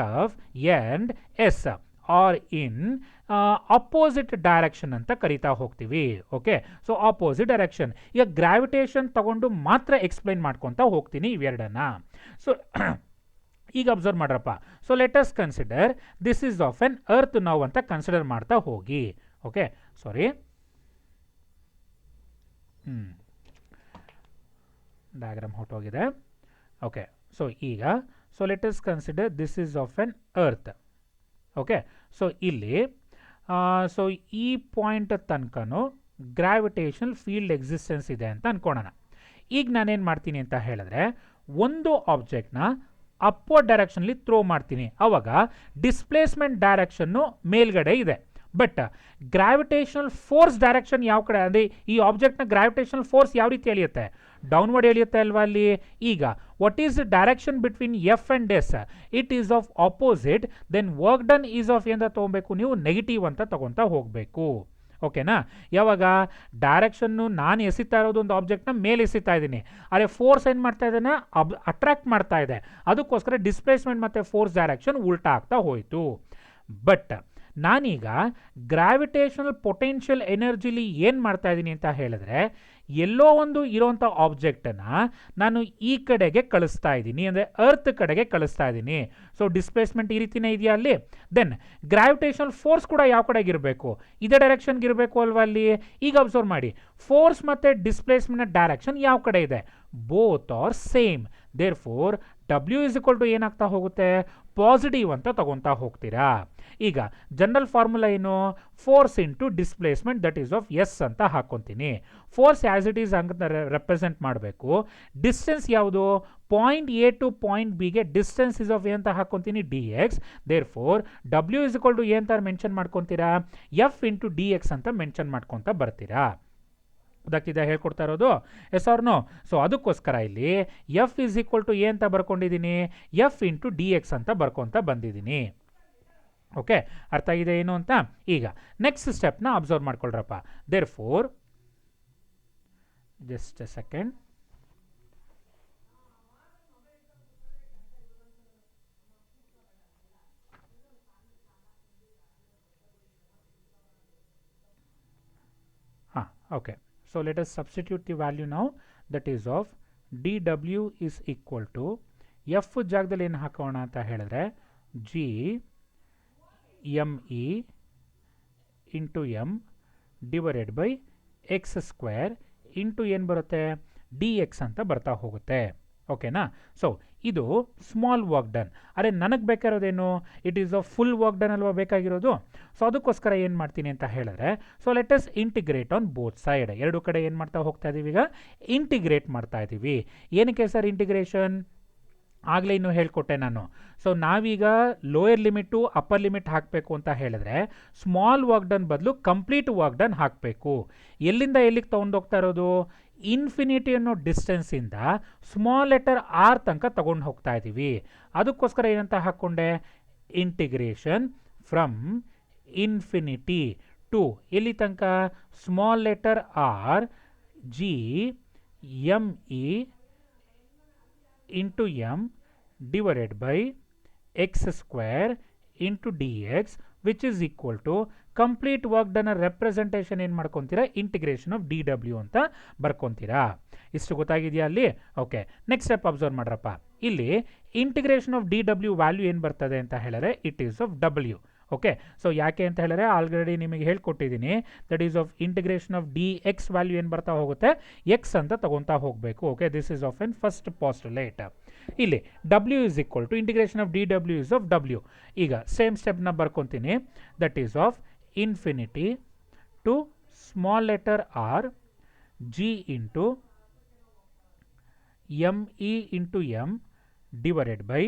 f and s are in opposite direction ಅಂತ ಕರಿತಾ ಹೋಗ್ತೀವಿ. Okay, so opposite direction. ಈಗ ಗ್ರಾವಿಟೇಷನ್ ತಗೊಂಡು ಮಾತ್ರ ಎಕ್ಸ್ಪ್ಲೈನ್ ಮಾಡ್ಕೊತಾ ಹೋಗ್ತೀನಿ ಇವೆರಡನ್ನ. ಸೊ ಈಗ ಅಬ್ಸರ್ವ್ ಮಾಡ್ರಪ್ಪ. So let us consider this is of an earth ನಾವು ಅಂತ ಕನ್ಸಿಡರ್ ಮಾಡ್ತಾ ಹೋಗಿ. ಓಕೆ, ಸಾರಿ, ಡಯಾಗ್ರಾಮ್ ಹೊಟ್ಟೋಗಿದೆ. ಓಕೆ, ಸೊ ಈಗ so let us consider this is of an earth. Okay, so ಇಲ್ಲಿ ಸೊ ಈ ಪಾಯಿಂಟ್ ತನಕನೂ ಗ್ರಾವಿಟೇಷನಲ್ ಫೀಲ್ಡ್ ಎಕ್ಸಿಸ್ಟೆನ್ಸ್ ಇದೆ ಅಂತ ಅನ್ಕೊಳ್ಳೋಣ. ಈಗ ನಾನೇನು ಮಾಡ್ತೀನಿ ಅಂತ ಹೇಳಿದ್ರೆ, ಒಂದು ಆಬ್ಜೆಕ್ಟ್ನ ಅಪ್ವರ್ಡ್ ಡೈರೆಕ್ಷನ್ಲಿ ಥ್ರೋ ಮಾಡ್ತೀನಿ. ಆವಾಗ ಡಿಸ್ಪ್ಲೇಸ್ಮೆಂಟ್ ಡೈರೆಕ್ಷನ್ನು ಮೇಲ್ಗಡೆ ಇದೆ, ಬಟ್ ಗ್ರಾವಿಟೇಷನಲ್ ಫೋರ್ಸ್ ಡೈರೆಕ್ಷನ್ ಯಾವ ಕಡೆ, ಅಂದರೆ ಈ ಆಬ್ಜೆಕ್ಟ್ನ ಗ್ರಾವಿಟೇಷನಲ್ ಫೋರ್ಸ್ ಯಾವ ರೀತಿ ಎಳೆಯುತ್ತೆ? ಡೌನ್ವರ್ಡ್ ಎಳೆಯುತ್ತೆ ಅಲ್ವಾ ಅಲ್ಲಿ. ಈಗ what is the direction between F and S? It is of opposite. Then work done is of ಏನಂತ ತೊಗೊಬೇಕು ನೀವು? ನೆಗೆಟಿವ್ ಅಂತ ತಗೊತಾ ಹೋಗಬೇಕು. ಓಕೆನಾ? ಯಾವಾಗ ಡೈರೆಕ್ಷನ್ನು ನಾನು ಎಸಿತಾ ಇರೋದು ಒಂದು ಆಬ್ಜೆಕ್ಟ್ನ ಮೇಲೆ ಎಸಿತಾ ಇದ್ದೀನಿ, ಆದರೆ ಫೋರ್ಸ್ ಏನು ಮಾಡ್ತಾ ಇದ್ದಾನೆ? ಅಟ್ರಾಕ್ಟ್ ಮಾಡ್ತಾ ಇದೆ. ಅದಕ್ಕೋಸ್ಕರ ಡಿಸ್ಪ್ಲೇಸ್ಮೆಂಟ್ ಮತ್ತು ಫೋರ್ಸ್ ಡೈರೆಕ್ಷನ್ ಉಲ್ಟಾ ಆಗ್ತಾ ಹೋಯಿತು. ಬಟ್ ನಾನೀಗ ಗ್ರಾವಿಟೇಷನಲ್ ಪೊಟೆನ್ಷಿಯಲ್ ಎನರ್ಜಿಲಿ ಏನು ಮಾಡ್ತಾ ಇದ್ದೀನಿ ಅಂತ ಹೇಳಿದ್ರೆ, ಎಲ್ಲೋ ಒಂದು ಇರೋಂಥ ಆಬ್ಜೆಕ್ಟನ್ನು ನಾನು ಈ ಕಡೆಗೆ ಕಳಿಸ್ತಾ ಇದ್ದೀನಿ, ಅಂದರೆ ಅರ್ತ್ ಕಡೆಗೆ ಕಳಿಸ್ತಾ ಇದ್ದೀನಿ. ಸೊ ಡಿಸ್ಪ್ಲೇಸ್ಮೆಂಟ್ ಈ ರೀತಿನೇ ಇದೆಯಾ ಅಲ್ಲಿ. ದೆನ್ ಗ್ರಾವಿಟೇಷನಲ್ ಫೋರ್ಸ್ ಕೂಡ ಯಾವ ಕಡೆಗೆ ಇರಬೇಕು? ಇದೇ ಡೈರೆಕ್ಷನ್ಗೆ ಇರಬೇಕು ಅಲ್ವಾ ಅಲ್ಲಿ. ಈಗ ಅಬ್ಸರ್ವ್ ಮಾಡಿ, ಫೋರ್ಸ್ ಮತ್ತು ಡಿಸ್ಪ್ಲೇಸ್ಮೆಂಟ್ ಡೈರೆಕ್ಷನ್ ಯಾವ ಕಡೆ ಇದೆ? Both are same. Therefore W is equal to ಏನಾಗ್ತಾ ಹೋಗುತ್ತೆ? ಪಾಸಿಟಿವ್ ಅಂತ ತಗೊತಾ ಹೋಗ್ತೀರಾ. ಈಗ ಜನರಲ್ ಫಾರ್ಮುಲಾ ಏನು? Force into displacement that is of s ಅಂತ ಹಾಕ್ಕೊತೀನಿ. ಫೋರ್ಸ್ ಆ್ಯಸ್ ಇಟ್ ಈಸ್ ಅಂತ ರೆಪ್ರೆಸೆಂಟ್ ಮಾಡಬೇಕು. ಡಿಸ್ಟೆನ್ಸ್ ಯಾವುದು? ಪಾಯಿಂಟ್ ಎ ಟು ಪಾಯಿಂಟ್ ಬಿಗೆ ಡಿಸ್ಟೆನ್ಸ್ ಇಸ್ ಆಫ್ ಎ ಅಂತ ಹಾಕ್ಕೊತೀನಿ, d x. Therefore W is equal to a ಅಂತ ಮೆನ್ಷನ್ ಮಾಡ್ಕೊತೀರಾ, ಎಫ್ ಇಂಟು ಡಿ ಎಕ್ಸ್ ಅಂತ ಮೆನ್ಷನ್ ಮಾಡ್ಕೊತಾ ಬರ್ತೀರಾ. ಅದಕ್ಕಿದೆ ಹೇಳ್ಕೊಡ್ತಾ ಇರೋದು, ಎಸ್ ಆರ್ ನೋ? ಸೊ ಅದಕ್ಕೋಸ್ಕರ ಇಲ್ಲಿ f is equal to a ಅಂತ ಬರ್ಕೊಂಡಿದ್ದೀನಿ, ಎಫ್ ಇಂಟು ಡಿ ಎಕ್ಸ್ ಅಂತ ಬರ್ಕೊತ ಬಂದಿದ್ದೀನಿ. ಓಕೆ, ಅರ್ಥ ಆಗಿದೆ ಏನು ಅಂತ? ಈಗ ನೆಕ್ಸ್ಟ್ ಸ್ಟೆಪ್ನ ಅಬ್ಸರ್ವ್ ಮಾಡ್ಕೊಳ್ರಪ್ಪ. Therefore just a second. Okay, so let us substitute the value now. That is of dw is equal to f ಜಾಗದಲ್ಲಿ ಏನು ಹಾಕೋಣ ಅಂತ ಹೇಳಿದ್ರೆ g me into m divided by X square into ಏನು ಬರುತ್ತೆ? D X ಅಂತ ಬರ್ತಾ ಹೋಗುತ್ತೆ. ಓಕೆನಾ? ಸೊ ಇದು ಸ್ಮಾಲ್ ವರ್ಕ್ ಡನ್. ಅರೆ ನನಗೆ ಬೇಕಾಗಿರೋದೇನು? It is a full work done ಅಲ್ವಾ ಬೇಕಾಗಿರೋದು. ಸೊ ಅದಕ್ಕೋಸ್ಕರ ಏನು ಮಾಡ್ತೀನಿ ಅಂತ ಹೇಳಿದ್ರೆ, so let us integrate on both side. ಎರಡು ಕಡೆ ಏನು ಮಾಡ್ತಾ ಹೋಗ್ತಾ ಇದ್ದೀವಿ? ಈಗ ಇಂಟಿಗ್ರೇಟ್ ಮಾಡ್ತಾ ಇದ್ದೀವಿ. ಏನಕ್ಕೆ ಸರ್ ಇಂಟಿಗ್ರೇಷನ್? ಆಗಲೇ ಇನ್ನೂ ಹೇಳ್ಕೊಟ್ಟೆ ನಾನು. ಸೊ ನಾವೀಗ ಲೋಯರ್ ಲಿಮಿಟು ಅಪ್ಪರ್ ಲಿಮಿಟ್ ಹಾಕಬೇಕು ಅಂತ ಹೇಳಿದ್ರೆ ಸ್ಮಾಲ್ ವರ್ಕ್ ಡನ್ ಬದಲು ಕಂಪ್ಲೀಟ್ ವರ್ಕ್ ಡನ್ ಹಾಕಬೇಕು. ಎಲ್ಲಿಂದ ಎಲ್ಲಿಗೆ ತೊಗೊಂಡೋಗ್ತಾ ಇರೋದು? ಇನ್ಫಿನಿಟಿ ಅನ್ನೋ ಡಿಸ್ಟೆನ್ಸಿಂದ ಸ್ಮಾಲ್ ಲೆಟರ್ ಆರ್ ತನಕ ತಗೊಂಡು ಹೋಗ್ತಾ ಇದ್ದೀವಿ. ಅದಕ್ಕೋಸ್ಕರ ಏನಂತ ಹಾಕ್ಕೊಂಡೆ? ಇಂಟಿಗ್ರೇಷನ್ ಫ್ರಮ್ ಇನ್ಫಿನಿಟಿ ಟು ಎಲ್ಲಿ ತನಕ? Small letter r g M E into M divided by X square into D x which is equal to complete work done representation ಏನು ಮಾಡ್ಕೊತೀರಾ? ಇಂಟಿಗ್ರೇಷನ್ ಆಫ್ ಡಿ ಡಬ್ಲ್ಯೂ ಅಂತ ಬರ್ಕೊತೀರಾ. ಇಷ್ಟು ಗೊತ್ತಾಗಿದೆಯಾ ಅಲ್ಲಿ? ಓಕೆ, ನೆಕ್ಸ್ಟ್ ಸ್ಟೆಪ್ ಅಬ್ಸರ್ವ್ ಮಾಡ್ರಪ್ಪ. ಇಲ್ಲಿ ಇಂಟಿಗ್ರೇಷನ್ ಆಫ್ ಡಿ ಡಬ್ಲ್ಯೂ ವ್ಯಾಲ್ಯೂ ಏನು ಬರ್ತದೆ ಅಂತ ಹೇಳಿದ್ರೆ ಇಟ್ ಈಸ್ ಆಫ್ ಡಬ್ಲ್ಯೂ. ಓಕೆ, ಸೊ ಯಾಕೆ ಅಂತ ಹೇಳಿದ್ರೆ ಆಲ್ರೆಡಿ ನಿಮಗೆ ಹೇಳ್ಕೊಟ್ಟಿದ್ದೀನಿ. That is of integration of D X value ಏನು ಬರ್ತಾ ಹೋಗುತ್ತೆ? ಎಕ್ಸ್ ಅಂತ ತಗೊತಾ ಹೋಗಬೇಕು. Okay, this is of N first postulate. ಇಲ್ಲಿ W is equal to integration of D W is of W. ಈಗ ಸೇಮ್ ಸ್ಟೆಪ್ನ ಬರ್ಕೊತೀನಿ. That is of infinity to small letter r G into M E into M divided by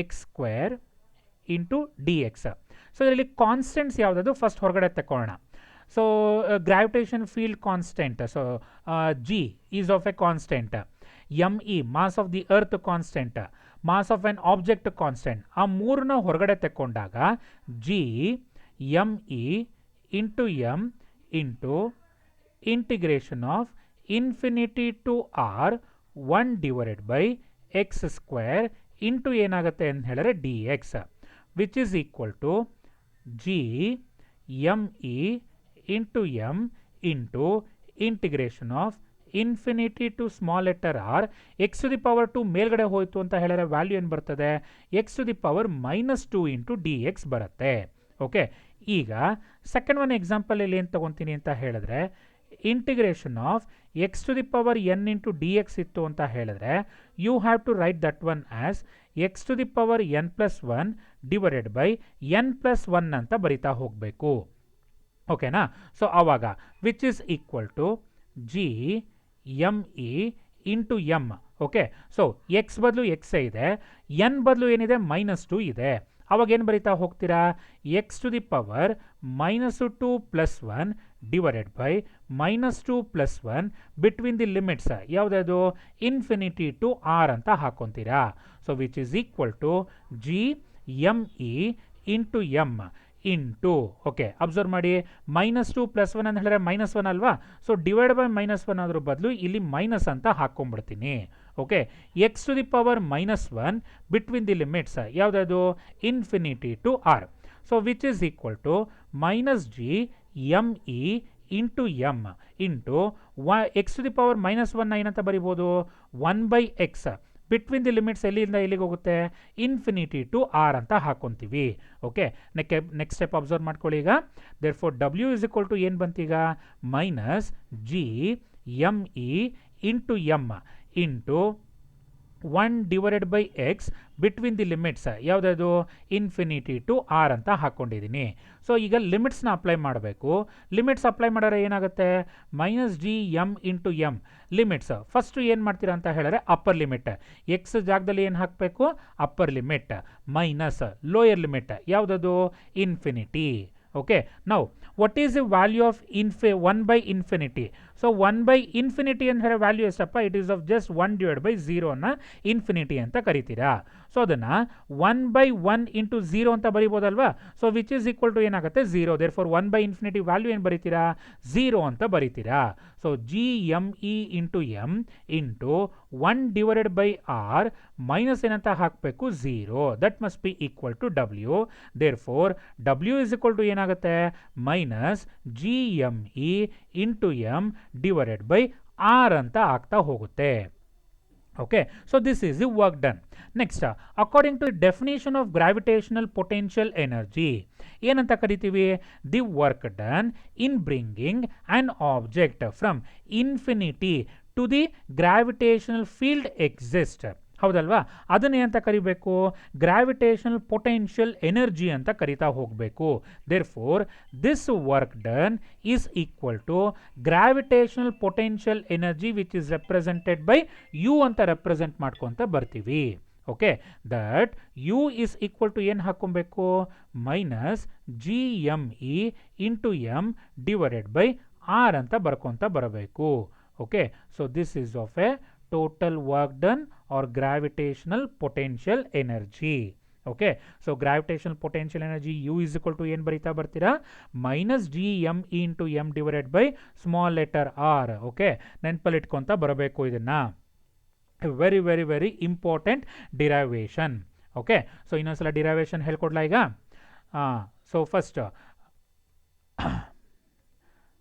X square into D X. So ಇದರಲ್ಲಿ constants ಯಾವುದಾದ್ರು first ಹೊರಗಡೆ ತಗೊಳ್ಳೋಣ. So gravitation field constant, so G is of a constant, M E mass of the earth constant, mass of an object constant. ಆ ಮೂರನ್ನ ಹೊರಗಡೆ ತಗೊಂಡಾಗ G M E into M into integration of infinity to R 1 divided by X square into ಏನಾಗುತ್ತೆ ಅಂತ ಹೇಳಿದ್ರೆ D X. which is equal to g me into m into integration of infinity to small letter R X to the power 2 ಮೇಲ್ಗಡೆ ಹೋಯಿತು ಅಂತ ಹೇಳಿದ್ರೆ value ಏನು ಬರ್ತದೆ, X to the power -2 into D X ಬರುತ್ತೆ. ಓಕೆ, ಈಗ second one example ಇಲ್ಲಿ ಏನು ತಗೊತೀನಿ ಅಂತ ಹೇಳಿದ್ರೆ integration of X to the power N into D X ಇತ್ತು ಅಂತ ಹೇಳಿದ್ರೆ you have to write that one as X to the power N plus 1 divided by N plus 1 ಅಂತ ಬರಿತಾ ಹೋಗಬೇಕು. ಓಕೆನಾ? ಸೊ ಆವಾಗ which is equal to g me into m. Okay, so x ಬದಲು x ಇದೆ, ಎನ್ ಬದಲು ಏನಿದೆ -2 ಇದೆ. ಅವಾಗ ಏನು ಬರೀತಾ ಹೋಗ್ತೀರಾ, x to the power -2 plus 1 divided by -2 plus 1 between the limits ಯಾವುದದು ಇನ್ಫಿನಿಟಿ ಟು ಆರ್ ಅಂತ ಹಾಕೊಂತೀರಾ. So which is equal to g me into M into, okay observe ಮಾಡಿ, -2 ಪ್ಲಸ್ 1 ಅಂತ ಹೇಳಿದ್ರೆ -1 ಅಲ್ವಾ, ಸೊ ಡಿವೈಡ್ ಬೈ -1 ಅದ್ರ ಬದಲು ಇಲ್ಲಿ ಮೈನಸ್ ಅಂತ ಹಾಕೊಂಡ್ಬಿಡ್ತೀನಿ. Okay, x to the power -1 between the limits ಯಾವುದದು infinity to r. So which is equal to -g me into M into x to the power -1 ಏನಂತ ಬರಿಬೋದು 1/x ಬಿಟ್ವೀನ್ ದಿ ಲಿಮಿಟ್ಸ್ ಎಲ್ಲಿಂದ ಎಲ್ಲಿಗೆ ಹೋಗುತ್ತೆ ಇನ್ಫಿನಿಟಿ ಟು ಆರ್ ಅಂತ ಹಾಕೊಂತೀವಿ. Okay, next step observe ಮಾಡ್ಕೊಳ್ಳಿ. ಈಗ therefore W is equal to ಏನು ಬಂತೀಗ -g me into M into 1 divided by X between the limits ಯಾವುದದು ಇನ್ಫಿನಿಟಿ ಟು ಆರ್ ಅಂತ ಹಾಕ್ಕೊಂಡಿದ್ದೀನಿ. ಸೊ ಈಗ ಲಿಮಿಟ್ಸ್ನ ಅಪ್ಲೈ ಮಾಡಬೇಕು. ಲಿಮಿಟ್ಸ್ ಅಪ್ಲೈ ಮಾಡಿದ್ರೆ ಏನಾಗುತ್ತೆ -g m into M limits first ಏನು ಮಾಡ್ತೀರಾ ಅಂತ ಹೇಳಿದ್ರೆ ಅಪ್ಪರ್ ಲಿಮಿಟ್ ಎಕ್ಸ್ ಜಾಗದಲ್ಲಿ ಏನು ಹಾಕಬೇಕು upper limit minus lower limit ಯಾವುದದು infinity. Okay, now what is the value of 1 by infinity? So 1 by infinity ಅಂದರೆ ವ್ಯಾಲ್ಯೂ ಎಷ್ಟಪ್ಪ, it is of just 1 divide by 0 ನ ಇನ್ಫಿನಿಟಿ ಅಂತ ಕರಿತೀರಾ. ಸೊ ಅದನ್ನ 1 by 1 ಇಂಟು 0 ಅಂತ ಬರಿಬೋದಲ್ವಾ. So which is equal to ಏನಾಗುತ್ತೆ 0. Therefore 1 by infinity value ಏನು ಬರಿತೀರಾ 0 ಅಂತ ಬರಿತೀರಾ. So G me into M into 1 divided by R minus ಏನಂತ ಹಾಕಬೇಕು 0. That must be equal to W. Therefore W is equal to ಏನಾಗುತ್ತೆ -g me into M divided by R ಅಂತ ಆಗ್ತಾ ಹೋಗುತ್ತೆ. Okay, so this is the work done. Next, according to the definition of gravitational potential energy, ಏನಂತ ಕರಿತೀವಿ the work done in bringing an object from infinity to the gravitational field exist. ಹೌದಲ್ವಾ, ಅದನ್ನೇ ಅಂತ ಕರಿಬೇಕು gravitational potential energy ಅಂತ ಕರಿತಾ ಹೋಗಬೇಕು. Therefore this work done is equal to gravitational potential energy which is represented by U ಅಂತ represent ಮಾಡ್ಕೊತ ಬರ್ತೀವಿ. Okay, that U is equal to ಏನು ಹಾಕೊಬೇಕು -g me into M divided by R ಅಂತ ಬರ್ಕೊತ ಬರಬೇಕು. Okay, so this is of a total work done or gravitational potential energy. Okay, so gravitational potential energy U is equal to ಏನು ಬರೀತಾ ಬರ್ತೀರಾ -g me into m divided by small letter r. Okay, ನೆನಪಲ್ಲಿ ಇಟ್ಕೊಂತ ಬರಬೇಕು ಇದನ್ನ. Very very very important derivation. Okay, so ಇನ್ನೊಂದ್ಸಲ derivation ಹೇಳ್ಕೊಡ್ಲಾ ಈಗ. So first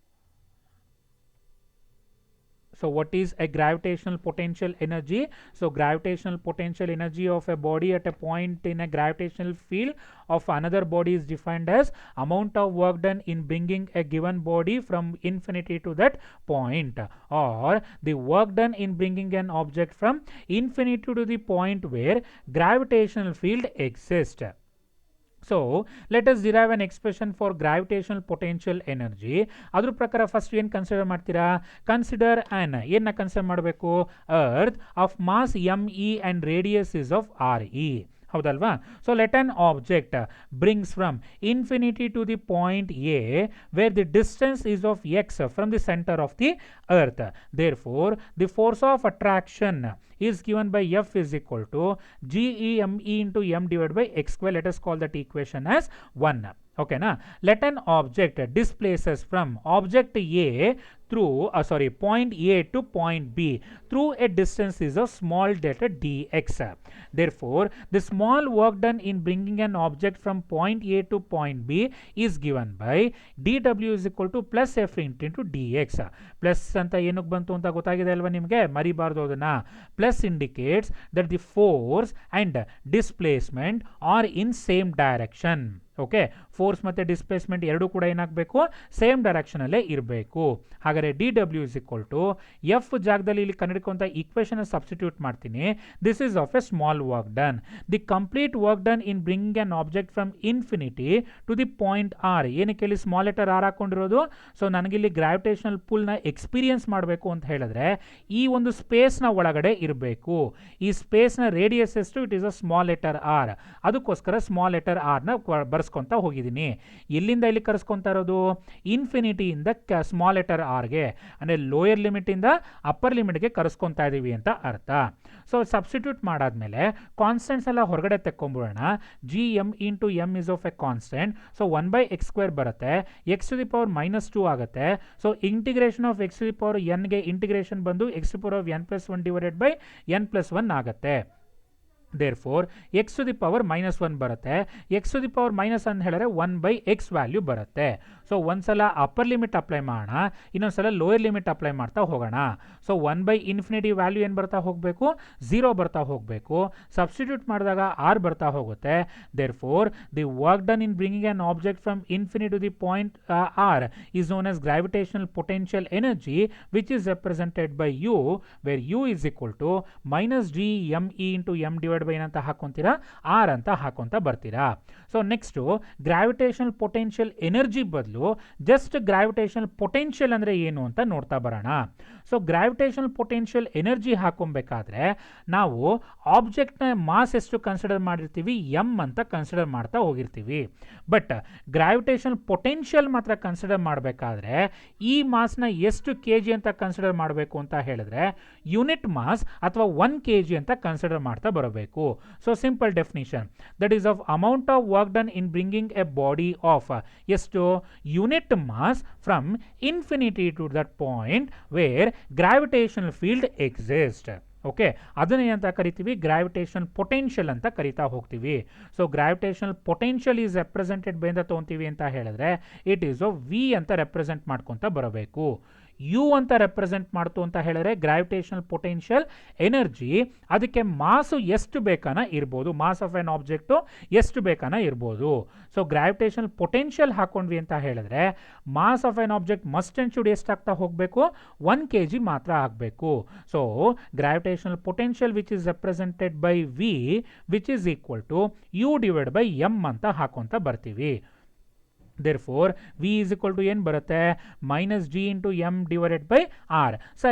so what is a gravitational potential energy? So gravitational potential energy of a body at a point in a gravitational field of another body is defined as amount of work done in bringing a given body from infinity to that point, or the work done in bringing an object from infinity to the point where gravitational field exists. So let us derive an expression for gravitational potential energy. ಅದ್ರ ಪ್ರಕಾರ first ಏನು consider ಮಾಡ್ತೀರಾ, consider on ಏನ consider ಮಾಡಬೇಕು earth of mass me and radius is of re. ಹೌದಲ್ವಾ. So let an object brings from infinity to the point A where the distance is of X from the centre of the earth. Therefore the force of attraction is given by F is equal to GE me into m divided by x square. Let us call that equation as 1. ಓಕೆನಾ. Let an object displaces from object A through point A to point B through a distance is a small delta dx. Therefore, the small work done in bringing an object from point A to point B is given by dw is equal to plus f into dx. Plus ಅಂತ ಏನಕ್ಕೆ ಬಂತು ಅಂತ ಗೊತ್ತಾಗಿದೆ ಅಲ್ವಾ ನಿಮಗೆ, ಮರಿಬಾರ್ದು ಅದನ್ನ. Plus indicates that the force and displacement are in same direction. Okay, force ಮತ್ತು displacement ಎರಡೂ ಕೂಡ ಏನಾಗಬೇಕು, ಸೇಮ್ ಡೈರೆಕ್ಷನಲ್ಲೇ ಇರಬೇಕು. ಹಾಗಾದರೆ D W is equal to F ಜಾಗದಲ್ಲಿ ಇಲ್ಲಿ ಕಂಡುಹಿಡ್ಕೊಂತ ಈಕ್ವೇಷನ್ ಸಬ್ಸ್ಟಿಟ್ಯೂಟ್ ಮಾಡ್ತೀನಿ. This is of a small work done. The complete work done in bringing an object from infinity to the point R. ಏನಕ್ಕೆ ಇಲ್ಲಿ ಸ್ಮಾಲ್ ಲೆಟರ್ ಆರ್ ಹಾಕೊಂಡಿರೋದು? So ನನಗಿಲ್ಲಿ gravitational ಪುಲ್ನ experience ಮಾಡಬೇಕು ಅಂತ ಹೇಳಿದ್ರೆ ಈ ಒಂದು ಸ್ಪೇಸ್ನ ಒಳಗಡೆ ಇರಬೇಕು. ಈ ಸ್ಪೇಸ್ನ ರೇಡಿಯಸ್ ಎಷ್ಟು? It is a small letter R. ಅದಕ್ಕೋಸ್ಕರ ಸ್ಮಾಲ್ ಲೆಟರ್ ಆರ್ನ ಬರ್ಸ್ಕೊಂತ ಹೋಗಿದ್ದೀನಿ. ಎಲ್ಲಿಂದ ಇಲ್ಲಿ ಕರೆಸ್ಕೊಂತ ಇರೋದು? ಇನ್ಫಿನಿಟಿಯಿಂದ ಸ್ಮಾಲ್ ಲೆಟರ್ ಆರ್ಗೆ, ಅಂದರೆ ಲೋಯರ್ ಲಿಮಿಟಿಂದ ಅಪ್ಪರ್ ಲಿಮಿಟ್ಗೆ ಕರೆಸ್ಕೊತಾ ಇದ್ದೀವಿ ಅಂತ ಅರ್ಥ. ಸೊ ಸಬ್ಸ್ಟಿಟ್ಯೂಟ್ ಮಾಡಾದ್ಮೇಲೆ ಕಾನ್ಸ್ಟೆಂಟ್ಸ್ ಎಲ್ಲ ಹೊರಗಡೆ ತೆಕ್ಕೊಂಬಿಡೋಣ. G M into M is of a constant. So 1/x² ಬರುತ್ತೆ, x⁻² ಆಗುತ್ತೆ. So integration of x⁻n integration ಬಂದು x⁻n+1 ಡಿವೈಡೆಡ್ ಬೈ n+1 ಆಗುತ್ತೆ. therefore x⁻⁻1 ಬರುತ್ತೆ. x⁻⁻ ಅಂತ ಹೇಳಿದ್ರೆ 1/x ವ್ಯಾಲ್ಯೂ ಬರುತ್ತೆ. ಸೊ ಒಂದ್ಸಲ ಅಪ್ಪರ್ ಲಿಮಿಟ್ ಅಪ್ಲೈ ಮಾಡೋಣ, ಇನ್ನೊಂದ್ಸಲ ಲೋಯರ್ ಲಿಮಿಟ್ ಅಪ್ಲೈ ಮಾಡ್ತಾ ಹೋಗೋಣ. ಸೊ 1/∞ ವ್ಯಾಲ್ಯೂ ಏನು ಬರ್ತಾ ಹೋಗಬೇಕು? 0 ಬರ್ತಾ ಹೋಗಬೇಕು. ಸಬ್ಸ್ಟಿಟ್ಯೂಟ್ ಮಾಡಿದಾಗ r ಬರ್ತಾ ಹೋಗುತ್ತೆ. therefore the work done in bringing an object from infinity to the point r is known as gravitational potential energy, which is represented by u, where u is equal to -gme into m divided by ಏನಂತ ಹಾಕೊಂತೀರಾ? r ಅಂತ ಹಾಕೊಂತ ಬರ್ತೀರಾ. So next gravitational potential energy ಬದಲು just gravitational potential ಅಂದರೆ ಏನು ಅಂತ ನೋಡ್ತಾ ಬರೋಣ. So gravitational potential energy ಹಾಕೊಬೇಕಾದ್ರೆ ನಾವು ಆಬ್ಜೆಕ್ಟ್ನ ಮಾಸ್ ಎಷ್ಟು ಕನ್ಸಿಡರ್ ಮಾಡಿರ್ತೀವಿ? ಎಮ್ ಅಂತ ಕನ್ಸಿಡರ್ ಮಾಡ್ತಾ ಹೋಗಿರ್ತೀವಿ. ಬಟ್ ಗ್ರಾವಿಟೇಷನಲ್ ಪೊಟೆನ್ಷಿಯಲ್ ಮಾತ್ರ ಕನ್ಸಿಡರ್ ಮಾಡಬೇಕಾದ್ರೆ ಈ ಮಾಸ್ನ ಎಷ್ಟು kg ಅಂತ ಕನ್ಸಿಡರ್ ಮಾಡಬೇಕು ಅಂತ ಹೇಳಿದ್ರೆ ಯೂನಿಟ್ ಮಾಸ್ ಅಥವಾ 1 kg ಅಂತ ಕನ್ಸಿಡರ್ ಮಾಡ್ತಾ ಬರಬೇಕು. So simple definition, that is of amount of work done in bringing a body of ಎಷ್ಟು unit mass from infinity to that point where gravitational field exist. Okay, ಅದನ್ನ ಏನಂತ ಕರಿತೀವಿ? Gravitational potential ಅಂತ ಕರಿತಾ ಹೋಗ್ತೀವಿ. So gravitational potential is represented by ಅಂತ ತೊಗೊಂತೀವಿ ಅಂತ ಹೇಳಿದ್ರೆ ಇಟ್ ಈಸ್ ವಿ ಅಂತ ರೆಪ್ರೆಸೆಂಟ್ ಮಾಡ್ಕೊತ ಬರಬೇಕು. ಯು ಅಂತ ರೆಪ್ರೆಸೆಂಟ್ ಮಾಡ್ತು ಅಂತ ಹೇಳಿದ್ರೆ ಗ್ರಾವಿಟೇಷನಲ್ ಪೊಟೆನ್ಷಿಯಲ್ ಎನರ್ಜಿ, ಅದಕ್ಕೆ ಮಾಸು ಎಷ್ಟು ಬೇಕಾನ ಇರ್ಬೋದು, ಮಾಸ್ ಆಫ್ ಎನ್ ಆಬ್ಜೆಕ್ಟು ಎಷ್ಟು ಬೇಕಾನ ಇರ್ಬೋದು. ಸೊ ಗ್ರಾವಿಟೇಷನಲ್ ಪೊಟೆನ್ಷಿಯಲ್ ಹಾಕೊಂಡ್ವಿ ಅಂತ ಹೇಳಿದ್ರೆ mass of an object must and should ಎಷ್ಟಾಗ್ತಾ ಹೋಗಬೇಕು? 1 kg ಮಾತ್ರ ಆಗಬೇಕು. So gravitational potential which is represented by V which is equal to U divide by M ಅಂತ ಹಾಕೊಂತ ಬರ್ತೀವಿ. therefore v is equal to ಏನು ಬರುತ್ತೆ? -g into m divided by r. So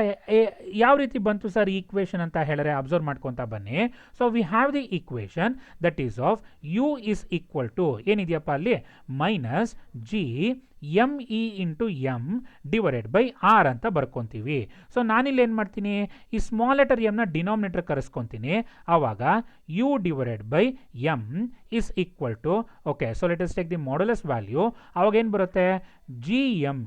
ಯಾವ ರೀತಿ ಬಂತು ಸರ್ ಈಕ್ವೇಷನ್ ಅಂತ ಹೇಳಿದ್ರೆ ಅಬ್ಸರ್ವ್ ಮಾಡ್ಕೊತಾ ಬನ್ನಿ. So we have the equation that is of u is equal to ಏನಿದೆಯಪ್ಪ ಅಲ್ಲಿ -g me into m divided by r ಅಂತ ಬರ್ಕೊತೀವಿ. ಸೊ ನಾನಿಲ್ಲಿ ಏನು ಮಾಡ್ತೀನಿ? ಈ ಸ್ಮಾಲ್ ಲೆಟರ್ ಎಮ್ನ ಡಿನಾಮಿನೇಟರ್ ಕರೆಸ್ಕೊತೀನಿ. ಆವಾಗ u divided by m is equal to, okay, so let us take the modulus value. ಅವಾಗ ಏನು ಬರುತ್ತೆ? gme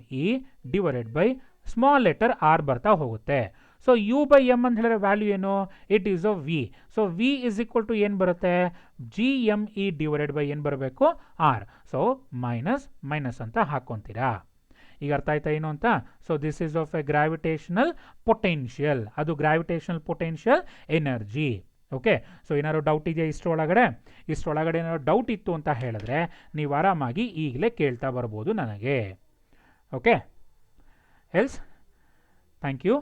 divided by small letter R ಬರ್ತಾ ಹೋಗುತ್ತೆ. ಸೊ ಯು ಬೈ ಎಮ್ ಅಂತ ಹೇಳಿದ್ರೆ ವ್ಯಾಲ್ಯೂ ಏನು? It is a V. So V is equal to ಏನು ಬರುತ್ತೆ? gme ಡಿವೈಡೆಡ್ ಬೈ ಏನು ಬರಬೇಕು? ಆರ್. ಸೊ ಮೈನಸ್ ಅಂತ ಹಾಕ್ಕೊಂತೀರಾ. ಈಗ ಅರ್ಥ ಆಯ್ತಾ ಏನು ಅಂತ? So this is of a gravitational potential, ಅದು gravitational potential energy. Okay, so ಏನಾದ್ರು ಡೌಟ್ ಇದೆಯಾ ಇಷ್ಟರೊಳಗಡೆ ಏನಾದ್ರು ಡೌಟ್ ಇತ್ತು ಅಂತ ಹೇಳಿದ್ರೆ ನೀವು ಆರಾಮಾಗಿ ಈಗಲೇ ಕೇಳ್ತಾ ಬರ್ಬೋದು ನನಗೆ. Okay, else thank you.